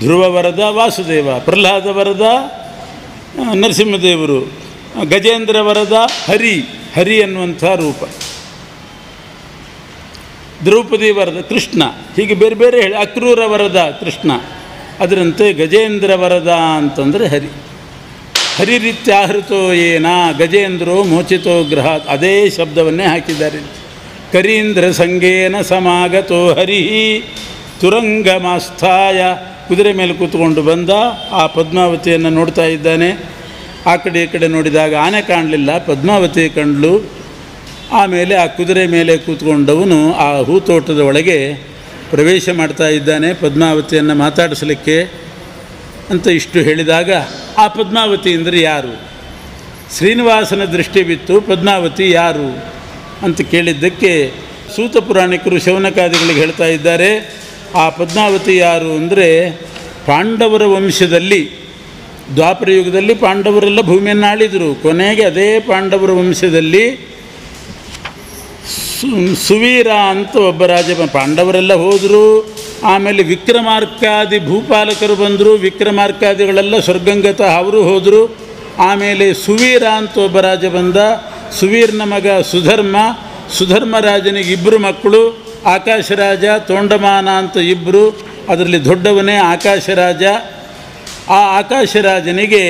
Speaker 1: ಧ್ರುವ ವರದ ವಾಸುದೇವ. ಪ್ರಹ್ಲಾದ ವರದ ನರಸಿಂಹದೇವರು. ಗಜೇಂದ್ರ ವರದ ಹರಿ ಅನ್ನುವಂಥ ರೂಪ. ದ್ರೌಪದಿ ವರದ ಕೃಷ್ಣ. ಹೀಗೆ ಬೇರೆ ಬೇರೆ ಹೇಳಿ. ಅಕ್ರೂರ ವರದ ಕೃಷ್ಣ. ಅದರಂತೆ ಗಜೇಂದ್ರ ವರದ ಅಂತಂದರೆ ಹರಿ. ಹರಿರಿತ್ಯಾಹೃತೋ ಏನ ಗಜೇಂದ್ರೋ ಮೋಚಿತೋ ಗ್ರಹಾತ್. ಅದೇ ಶಬ್ದವನ್ನೇ ಹಾಕಿದ್ದಾರೆ. ಕರೀಂದ್ರ ಸಂಗೇನ ಸಮಾಗತೋ ಹರಿಹಿ ತುರಂಗಮಾಸ್ಥಾಯ. ಕುದುರೆ ಮೇಲೆ ಕೂತ್ಕೊಂಡು ಬಂದ. ಆ ಪದ್ಮಾವತಿಯನ್ನು ನೋಡ್ತಾ ಇದ್ದಾನೆ. ಆ ಕಡೆ ಈ ಕಡೆ ನೋಡಿದಾಗ ಆನೆ ಕಾಣಲಿಲ್ಲ, ಪದ್ಮಾವತಿ ಕಂಡ್ಲು. ಆಮೇಲೆ ಆ ಕುದುರೆ ಮೇಲೆ ಕೂತ್ಕೊಂಡವನು ಆ ಹೂತೋಟದ ಒಳಗೆ ಪ್ರವೇಶ ಮಾಡ್ತಾ ಇದ್ದಾನೆ ಪದ್ಮಾವತಿಯನ್ನು ಮಾತಾಡಿಸಲಿಕ್ಕೆ ಅಂತ ಇಷ್ಟು ಹೇಳಿದಾಗ, ಆ ಪದ್ಮಾವತಿ ಅಂದರೆ ಯಾರು? ಶ್ರೀನಿವಾಸನ ದೃಷ್ಟಿ ಬಿತ್ತು, ಪದ್ಮಾವತಿ ಯಾರು ಅಂತ ಕೇಳಿದ್ದಕ್ಕೆ ಸೂತ ಪುರಾಣಿಕರು ಶೌನಕಾದಿಗಳಿಗೆ ಹೇಳ್ತಾ ಇದ್ದಾರೆ, ಆ ಪದ್ಮಾವತಿ ಯಾರು ಅಂದರೆ ಪಾಂಡವರ ವಂಶದಲ್ಲಿ, ದ್ವಾಪರ ಯುಗದಲ್ಲಿ ಪಾಂಡವರೆಲ್ಲ ಭೂಮಿಯನ್ನು ಆಳಿದರು. ಕೊನೆಗೆ ಅದೇ ಪಾಂಡವರ ವಂಶದಲ್ಲಿ ಸುವೀರ ಅಂತ ಒಬ್ಬ ರಾಜ. ಪಾಂಡವರೆಲ್ಲ ಹೋದರು. ಆಮೇಲೆ ವಿಕ್ರಮಾರ್ಕಾದಿ ಭೂಪಾಲಕರು ಬಂದರು. ವಿಕ್ರಮಾರ್ಕಾದಿಗಳೆಲ್ಲ ಸ್ವರ್ಗಂಗತ ಅವರು ಹೋದರು. ಆಮೇಲೆ ಸುವೀರ ಅಂತ ಒಬ್ಬ ರಾಜ ಬಂದ. ಸುವೀರ್ನ ಮಗ ಸುಧರ್ಮ. ಸುಧರ್ಮರಾಜನಿಗೆ ಇಬ್ಬರು ಮಕ್ಕಳು, ಆಕಾಶರಾಜ, ತೋಂಡಮಾನ ಅಂತ ಇಬ್ಬರು. ಅದರಲ್ಲಿ ದೊಡ್ಡವನೇ ಆಕಾಶರಾಜ. ಆ ಆಕಾಶರಾಜನಿಗೆ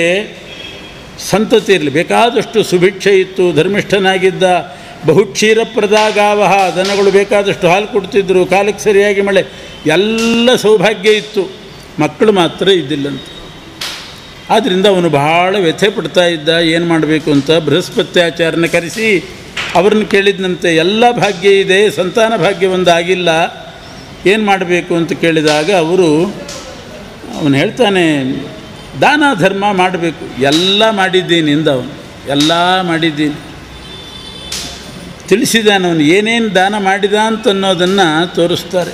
Speaker 1: ಸಂತತಿ ಇರಲಿ, ಬೇಕಾದಷ್ಟು ಸುಭಿಕ್ಷೆ ಇತ್ತು, ಧರ್ಮಿಷ್ಠನಾಗಿದ್ದ. ಬಹುಕ್ಷೀರಪ್ರದ ಗಾವಹ, ದನಗಳು ಬೇಕಾದಷ್ಟು ಹಾಲು ಕೊಡ್ತಿದ್ರು, ಕಾಲಕ್ಕೆ ಸರಿಯಾಗಿ ಮಳೆ, ಎಲ್ಲ ಸೌಭಾಗ್ಯ ಇತ್ತು. ಮಕ್ಕಳು ಮಾತ್ರ ಇದ್ದಿಲ್ಲಂತೆ. ಆದ್ದರಿಂದ ಅವನು ಬಹಳ ವ್ಯಥೆ ಪಡ್ತಾ ಇದ್ದ. ಏನು ಮಾಡಬೇಕು ಅಂತ ಬೃಹಸ್ಪತ್ಯಾಚಾರ್ಯನ ಕರೆಸಿ ಅವ್ರನ್ನ ಕೇಳಿದ್ನಂತೆ. ಎಲ್ಲ ಭಾಗ್ಯ ಇದೆ, ಸಂತಾನ ಭಾಗ್ಯ ಒಂದು ಆಗಿಲ್ಲ, ಏನು ಮಾಡಬೇಕು ಅಂತ ಕೇಳಿದಾಗ ಅವನು ಹೇಳ್ತಾನೆ, ದಾನ ಧರ್ಮ ಮಾಡಬೇಕು. ಎಲ್ಲ ಮಾಡಿದ್ದೀನಿ ಇಂದ ಅವನು, ಎಲ್ಲ ಮಾಡಿದ್ದೀನಿ ತಿಳಿಸಿದ್ದಾನೆ. ಅವನು ಏನೇನು ದಾನ ಮಾಡಿದ ಅಂತ ಅನ್ನೋದನ್ನು ತೋರಿಸ್ತಾರೆ.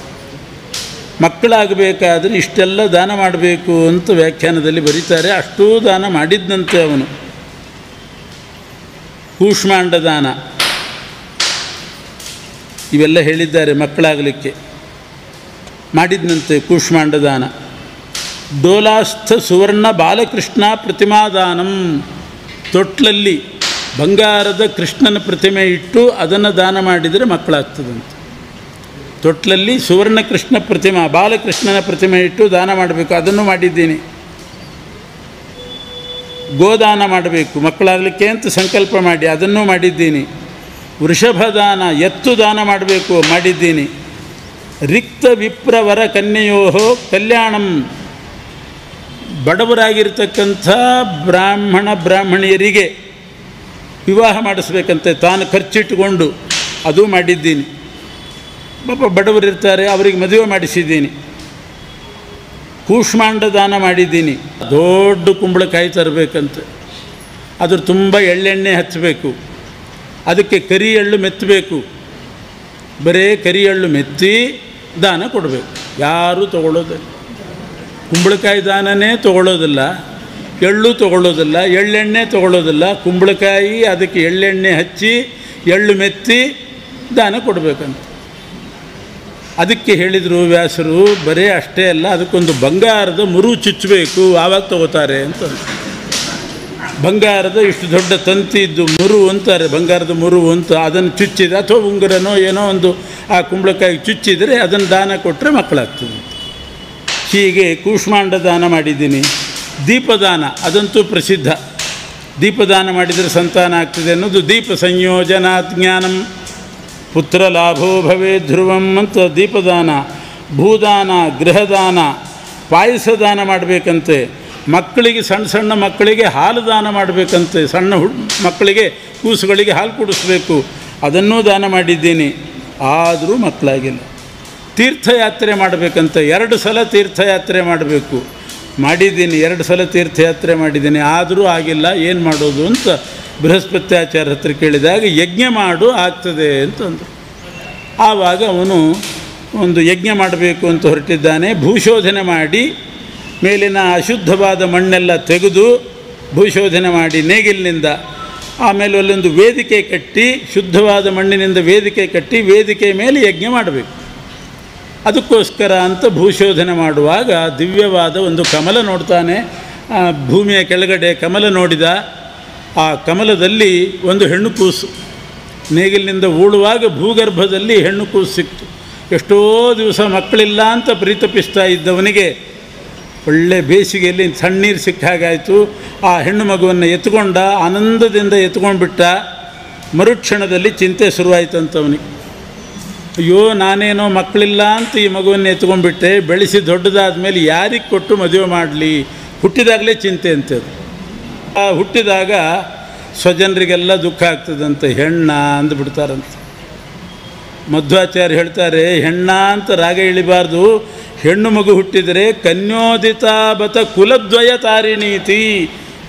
Speaker 1: ಮಕ್ಕಳಾಗಬೇಕಾದ್ರೆ ಇಷ್ಟೆಲ್ಲ ದಾನ ಮಾಡಬೇಕು ಅಂತ ವ್ಯಾಖ್ಯಾನದಲ್ಲಿ ಬರೀತಾರೆ. ಅಷ್ಟೂ ದಾನ ಮಾಡಿದ್ದಂತೆ ಅವನು. ಕೂಷ್ಮಾಂಡ ದಾನ ಇವೆಲ್ಲ ಹೇಳಿದ್ದಾರೆ. ಮಕ್ಕಳಾಗಲಿಕ್ಕೆ ಮಾಡಿದ್ದಂತೆ ಕೂಷ್ಮಾಂಡ ದಾನ. ಡೋಲಾಸ್ಥ ಸುವರ್ಣ ಬಾಲಕೃಷ್ಣ ಪ್ರತಿಮಾದಾನಂ, ತೊಟ್ಲಲ್ಲಿ ಬಂಗಾರದ ಕೃಷ್ಣನ ಪ್ರತಿಮೆ ಇಟ್ಟು ಅದನ್ನು ದಾನ ಮಾಡಿದರೆ ಮಕ್ಕಳಾಗ್ತದಂತೆ. ತೊಟ್ಲಲ್ಲಿ ಸುವರ್ಣ ಕೃಷ್ಣ ಪ್ರತಿಮಾ, ಬಾಲಕೃಷ್ಣನ ಪ್ರತಿಮೆ ಇಟ್ಟು ದಾನ ಮಾಡಬೇಕು, ಅದನ್ನು ಮಾಡಿದ್ದೀನಿ. ಗೋದಾನ ಮಾಡಬೇಕು ಮಕ್ಕಳಾಗಲಿಕ್ಕೆ ಅಂತ ಸಂಕಲ್ಪ ಮಾಡಿ, ಅದನ್ನೂ ಮಾಡಿದ್ದೀನಿ. ವೃಷಭದಾನ, ಎತ್ತು ದಾನ ಮಾಡಬೇಕು, ಮಾಡಿದ್ದೀನಿ. ರಿಕ್ತ ವಿಪ್ರವರ ಕನ್ಯೆಯೋ ಕಲ್ಯಾಣಂ, ಬಡವರಾಗಿರ್ತಕ್ಕಂಥ ಬ್ರಾಹ್ಮಣಿಯರಿಗೆ ವಿವಾಹ ಮಾಡಿಸ್ಬೇಕಂತೆ ತಾನು ಖರ್ಚಿಟ್ಟುಕೊಂಡು, ಅದು ಮಾಡಿದ್ದೀನಿ. ಪಾಪ ಬಡವರಿರ್ತಾರೆ, ಅವರಿಗೆ ಮದುವೆ ಮಾಡಿಸಿದ್ದೀನಿ. ಕೂಷ್ಮಾಂಡ ದಾನ ಮಾಡಿದ್ದೀನಿ. ದೊಡ್ಡ ಕುಂಬಳಕಾಯಿ ತರಬೇಕಂತೆ, ಅದ್ರ ತುಂಬ ಎಳ್ಳೆಣ್ಣೆ ಹಚ್ಚಬೇಕು, ಅದಕ್ಕೆ ಕರಿ ಎಳ್ಳು ಮೆತ್ತಬೇಕು. ಬರೇ ಕರಿ ಎಳ್ಳು ಮೆತ್ತಿ ದಾನ ಕೊಡಬೇಕು. ಯಾರೂ ತೊಗೊಳ್ಳೋದಿಲ್ಲ, ಕುಂಬಳಕಾಯಿ ದಾನನೇ ತೊಗೊಳ್ಳೋದಿಲ್ಲ, ಎಳ್ಳು ತೊಗೊಳ್ಳೋದಿಲ್ಲ, ಎಳ್ಳೆಣ್ಣೆ ತೊಗೊಳ್ಳೋದಿಲ್ಲ. ಕುಂಬಳಕಾಯಿ ಅದಕ್ಕೆ ಎಳ್ಳೆಣ್ಣೆ ಹಚ್ಚಿ ಎಳ್ಳು ಮೆತ್ತಿ ದಾನ ಕೊಡಬೇಕಂತ. ಅದಕ್ಕೆ ಹೇಳಿದರು ವ್ಯಾಸರು, ಬರೀ ಅಷ್ಟೇ ಅಲ್ಲ, ಅದಕ್ಕೊಂದು ಬಂಗಾರದ ಮುರು ಚುಚ್ಚಬೇಕು, ಆವಾಗ ತಗೋತಾರೆ ಅಂತ. ಬಂಗಾರದ ಇಷ್ಟು ದೊಡ್ಡ ತಂತಿ ಇದ್ದು ಮುರು ಅಂತಾರೆ, ಬಂಗಾರದ ಮುರು ಅಂತ. ಅದನ್ನು ಚುಚ್ಚಿದ ಅಥವಾ ಉಂಗುರನೋ ಏನೋ ಒಂದು ಆ ಕುಂಬಳಕಾಯಿಗೆ ಚುಚ್ಚಿದರೆ ಅದನ್ನು ದಾನ ಕೊಟ್ಟರೆ ಮಕ್ಕಳಾಗ್ತದೆ. ಹೀಗೆ ಕೂಷ್ಮಾಂಡ ದಾನ ಮಾಡಿದ್ದೀನಿ. ದೀಪದಾನ ಅದಂತೂ ಪ್ರಸಿದ್ಧ. ದೀಪದಾನ ಮಾಡಿದರೆ ಸಂತಾನ ಆಗ್ತದೆ ಅನ್ನೋದು. ದೀಪ ಸಂಯೋಜನಾ ಜ್ಞಾನಂ ಪುತ್ರ ಲಾಭೋ ಭವೇ ಧ್ರುವಂ ಅಂತ ದೀಪದಾನ. ಭೂದಾನ, ಗೃಹದಾನ, ಪಾಯಸ ದಾನ ಮಾಡಬೇಕಂತೆ. ಮಕ್ಕಳಿಗೆ, ಸಣ್ಣ ಸಣ್ಣ ಮಕ್ಕಳಿಗೆ ಹಾಲು ದಾನ ಮಾಡಬೇಕಂತೆ. ಸಣ್ಣ ಮಕ್ಕಳಿಗೆ, ಕೂಸುಗಳಿಗೆ ಹಾಲು ಕುಡಿಸ್ಬೇಕು, ಅದನ್ನೂ ದಾನ ಮಾಡಿದ್ದೀನಿ. ಆದರೂ ಮಕ್ಕಳಾಗಿಲ್ಲ. ತೀರ್ಥಯಾತ್ರೆ ಮಾಡಬೇಕಂತೆ, 2 ಸಲ ತೀರ್ಥಯಾತ್ರೆ ಮಾಡಬೇಕು, ಮಾಡಿದ್ದೀನಿ. 2 ಸಲ ತೀರ್ಥಯಾತ್ರೆ ಮಾಡಿದ್ದೀನಿ, ಆದರೂ ಆಗಿಲ್ಲ. ಏನು ಮಾಡೋದು ಅಂತ ಬೃಹಸ್ಪತ್ಯಾಚಾರ್ಯ ಹತ್ರ ಕೇಳಿದಾಗ, ಯಜ್ಞ ಮಾಡು ಆಗ್ತದೆ ಅಂತಂದರು. ಆವಾಗ ಅವನು ಒಂದು ಯಜ್ಞ ಮಾಡಬೇಕು ಅಂತ ಹೊರಟಿದ್ದಾನೆ. ಭೂಶೋಧನೆ ಮಾಡಿ ಮೇಲಿನ ಅಶುದ್ಧವಾದ ಮಣ್ಣೆಲ್ಲ ತೆಗೆದು ಭೂಶೋಧನೆ ಮಾಡಿ ನೇಗಿಲಿನಿಂದ, ಆಮೇಲೆ ಅಲ್ಲೊಂದು ವೇದಿಕೆ ಕಟ್ಟಿ, ಶುದ್ಧವಾದ ಮಣ್ಣಿನಿಂದ ವೇದಿಕೆ ಕಟ್ಟಿ, ವೇದಿಕೆ ಮೇಲೆ ಯಜ್ಞ ಮಾಡಬೇಕು. ಅದಕ್ಕೋಸ್ಕರ ಅಂತ ಭೂಶೋಧನೆ ಮಾಡುವಾಗ ದಿವ್ಯವಾದ ಒಂದು ಕಮಲ ನೋಡ್ತಾನೆ. ಭೂಮಿಯ ಕೆಳಗಡೆ ಕಮಲ ನೋಡಿದ. ಆ ಕಮಲದಲ್ಲಿ ಒಂದು ಹೆಣ್ಣು ಕೂಸು ನೇಗಿಲಿನಿಂದ ಊಳುವಾಗ ಭೂಗರ್ಭದಲ್ಲಿ ಹೆಣ್ಣು ಕೂಸು ಸಿಕ್ತು. ಎಷ್ಟೋ ದಿವಸ ಮಕ್ಕಳಿಲ್ಲ ಅಂತ ಪರಿತಪಿಸ್ತಾ ಇದ್ದವನಿಗೆ ಒಳ್ಳೆ ಬೇಸಿಗೆಯಲ್ಲಿ ತಣ್ಣೀರು ಸಿಕ್ಕ ಹಾಗಾಯಿತು. ಆ ಹೆಣ್ಣು ಮಗುವನ್ನು ಎತ್ಕೊಂಡ, ಆನಂದದಿಂದ ಎತ್ಕೊಂಡ್ಬಿಟ್ಟ. ಮರುಕ್ಷಣದಲ್ಲಿ ಚಿಂತೆ ಶುರುವಾಯಿತಂತವನಿಗೆ. ಅಯ್ಯೋ, ನಾನೇನೋ ಮಕ್ಕಳಿಲ್ಲ ಅಂತ ಈ ಮಗುವನ್ನು ಎತ್ಕೊಂಡ್ಬಿಟ್ಟೆ, ಬೆಳೆಸಿ ದೊಡ್ಡದಾದ ಮೇಲೆ ಯಾರಿಗೆ ಕೊಟ್ಟು ಮದುವೆ ಮಾಡಲಿ? ಹುಟ್ಟಿದಾಗಲೇ ಚಿಂತೆ ಅಂತದು. ಹುಟ್ಟಿದಾಗ ಸ್ವಜನರಿಗೆಲ್ಲ ದುಃಖ ಆಗ್ತದಂತೆ. ಹೆಣ್ಣ ಅಂದುಬಿಡ್ತಾರಂತೆ. ಮಧ್ವಾಚಾರ್ಯ ಹೇಳ್ತಾರೆ, ಹೆಣ್ಣ ಅಂತ ರಾಗ ಇಳಿಬಾರ್ದು. ಹೆಣ್ಣು ಮಗು ಹುಟ್ಟಿದರೆ ಕನ್ಯೋದಿತಾಬತ ಕುಲದ್ವಯ ತಾರಿಣೀತಿ.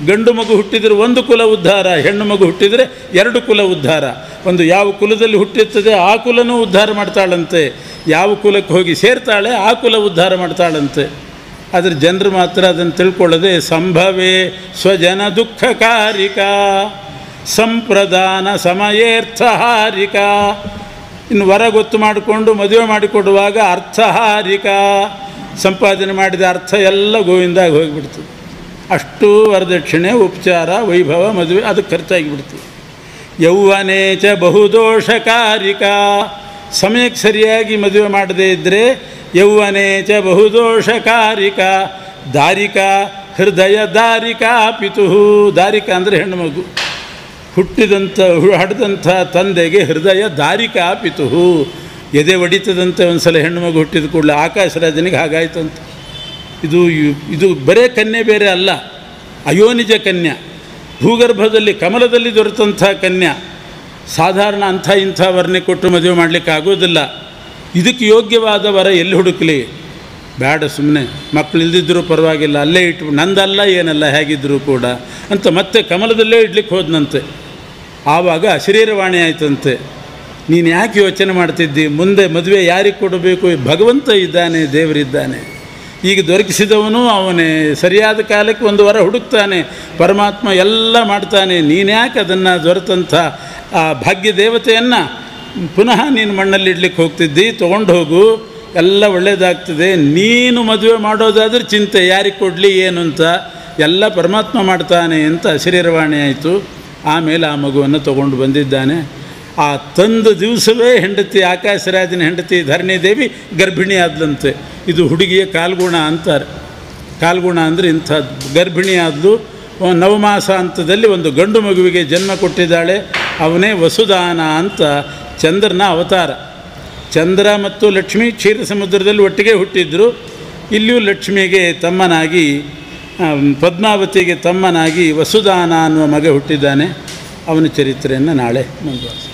Speaker 1: ಗಂಡು ಮಗು ಹುಟ್ಟಿದರೆ 1 ಕುಲ ಉದ್ಧಾರ, ಹೆಣ್ಣು ಮಗು ಹುಟ್ಟಿದರೆ 2 ಕುಲ ಉದ್ಧಾರ. ಒಂದು ಯಾವ ಕುಲದಲ್ಲಿ ಹುಟ್ಟಿರ್ತದೆ ಆ ಕುಲನೂ ಉದ್ಧಾರ ಮಾಡ್ತಾಳಂತೆ. ಯಾವ ಕುಲಕ್ಕೆ ಹೋಗಿ ಸೇರ್ತಾಳೆ ಆ ಕುಲ ಉದ್ಧಾರ ಮಾಡ್ತಾಳಂತೆ. ಆದರೆ ಜನರು ಮಾತ್ರ ಅದನ್ನು ತಿಳ್ಕೊಳ್ಳದೆ ಸಂಭವೇ ಸ್ವಜನ ದುಃಖಕಾರಿಕ ಸಂಪ್ರದಾನ ಸಮಯೇರ್ಥಹಾರಿಕ. ಇನ್ನು ವರ ಗೊತ್ತು ಮಾಡಿಕೊಂಡು ಮದುವೆ ಮಾಡಿಕೊಡುವಾಗ ಅರ್ಥಹಾರಿಕ, ಸಂಪಾದನೆ ಮಾಡಿದ ಅರ್ಥ ಎಲ್ಲ ಗೋವಿಂದಾಗಿ ಹೋಗಿಬಿಡ್ತದೆ. ಅಷ್ಟು ವರದಕ್ಷಿಣೆ, ಉಪಚಾರ, ವೈಭವ, ಮದುವೆ ಅದಕ್ಕೆ ಖರ್ಚಾಗಿಬಿಡ್ತೀವಿ. ಯೌವನೇ ಚ ಬಹುದೋಷಕಾರಿಕ, ಸಮಯಕ್ಕೆ ಸರಿಯಾಗಿ ಮದುವೆ ಮಾಡದೇ ಇದ್ದರೆ ಯೌವನೇ ಚ ಬಹುದೋಷಕಾರಿಕ. ದಾರಿಕ ಹೃದಯ ದಾರಿಕ ಪಿತು. ದಾರಿಕ ಅಂದರೆ ಹೆಣ್ಣುಮಗು. ಹಡೆದಂಥ ತಂದೆಗೆ ಹೃದಯ ದಾರಿಕ ಪಿತು. ಎದೆ ಒಡಿತದಂತೆ ಒಂದು ಸಲ ಹೆಣ್ಣುಮಗು ಹುಟ್ಟಿದ ಕೂಡಲೇ ಆಕಾಶರಾಜನಿಗೆ ಹಾಗಾಯ್ತಂತ. ಇದು ಬರೇ ಕನ್ಯೆ ಬೇರೆ ಅಲ್ಲ, ಅಯೋನಿಜ ಕನ್ಯಾ, ಭೂಗರ್ಭದಲ್ಲಿ ಕಮಲದಲ್ಲಿ ದೊರೆತಂಥ ಕನ್ಯಾ. ಸಾಧಾರಣ ಇಂಥ ವರ್ಣೆ ಕೊಟ್ಟು ಮದುವೆ ಮಾಡಲಿಕ್ಕೆ ಆಗೋದಿಲ್ಲ. ಇದಕ್ಕೆ ಯೋಗ್ಯವಾದ ವರ ಎಲ್ಲಿ ಹುಡುಕಲಿ? ಬೇಡ, ಸುಮ್ಮನೆ ಮಕ್ಕಳು ಇಲ್ದಿದ್ದರೂ ಪರವಾಗಿಲ್ಲ, ಅಲ್ಲೇ ಇಟ್ಟು ನಂದಲ್ಲ ಏನಲ್ಲ ಹೇಗಿದ್ದರೂ ಕೂಡ ಅಂತ ಮತ್ತೆ ಕಮಲದಲ್ಲೇ ಇಡ್ಲಿಕ್ಕೆ ಹೋದನಂತೆ. ಆವಾಗ ಅಶರೀರವಾಣಿ ಆಯ್ತಂತೆ. ನೀನು ಯಾಕೆ ಯೋಚನೆ ಮಾಡ್ತಿದ್ದಿ? ಮುಂದೆ ಮದುವೆ ಯಾರಿಗೆ ಕೊಡಬೇಕು? ಭಗವಂತ ಇದ್ದಾನೆ, ದೇವರಿದ್ದಾನೆ. ಈಗ ದೊರಕಿಸಿದವನು ಅವನೇ. ಸರಿಯಾದ ಕಾಲಕ್ಕೆ ಒಂದು ವರ ಹುಡುಕ್ತಾನೆ, ಪರಮಾತ್ಮ ಎಲ್ಲ ಮಾಡ್ತಾನೆ. ನೀನ್ಯಾಕೆ ಅದನ್ನು ದೊರೆತಂಥ ಆ ಭಾಗ್ಯ ದೇವತೆಯನ್ನು ಪುನಃ ನೀನು ಮಣ್ಣಲ್ಲಿ ಇಡ್ಲಿಕ್ಕೆ ಹೋಗ್ತಿದ್ದಿ? ತೊಗೊಂಡು ಹೋಗು, ಎಲ್ಲ ಒಳ್ಳೆಯದಾಗ್ತದೆ. ನೀನು ಮದುವೆ ಮಾಡೋದಾದ್ರೆ ಚಿಂತೆ, ಯಾರಿಗೆ ಕೊಡಲಿ ಏನು ಅಂತ, ಎಲ್ಲ ಪರಮಾತ್ಮ ಮಾಡ್ತಾನೆ ಅಂತ ಅಶರೀರವಾಣಿ ಆಯಿತು. ಆಮೇಲೆ ಆ ಮಗುವನ್ನು ತೊಗೊಂಡು ಬಂದಿದ್ದಾನೆ. ಆ ತಂದ ದಿವಸವೇ ಹೆಂಡತಿ, ಆಕಾಶರಾಜನ ಹೆಂಡತಿ ಧರಣಿದೇವಿ ಗರ್ಭಿಣಿ ಆದ್ಲಂತೆ. ಇದು ಹುಡುಗಿಯ ಕಾಲ್ಗುಣ ಅಂತಾರೆ. ಕಾಲ್ಗುಣ ಅಂದರೆ ಇಂಥದ್ದು. ಗರ್ಭಿಣಿ ಆದಲು, ನವಮಾಸ ಹಂತದಲ್ಲಿ ಒಂದು ಗಂಡು ಮಗುವಿಗೆ ಜನ್ಮ ಕೊಟ್ಟಿದ್ದಾಳೆ. ಅವನೇ ವಸುದಾನ ಅಂತ ಚಂದ್ರನ ಅವತಾರ. ಚಂದ್ರ ಮತ್ತು ಲಕ್ಷ್ಮಿ ಕ್ಷೀರ ಸಮುದ್ರದಲ್ಲಿ ಒಟ್ಟಿಗೆ ಹುಟ್ಟಿದ್ರು. ಇಲ್ಲಿಯೂ ಲಕ್ಷ್ಮಿಗೆ ತಮ್ಮನಾಗಿ, ಪದ್ಮಾವತಿಗೆ ತಮ್ಮನಾಗಿ ವಸುದಾನ ಅನ್ನುವ ಮಗ ಹುಟ್ಟಿದ್ದಾನೆ. ಅವನ ಚರಿತ್ರೆಯನ್ನು ನಾಳೆ ಮುಂದುವರಿಸಿ.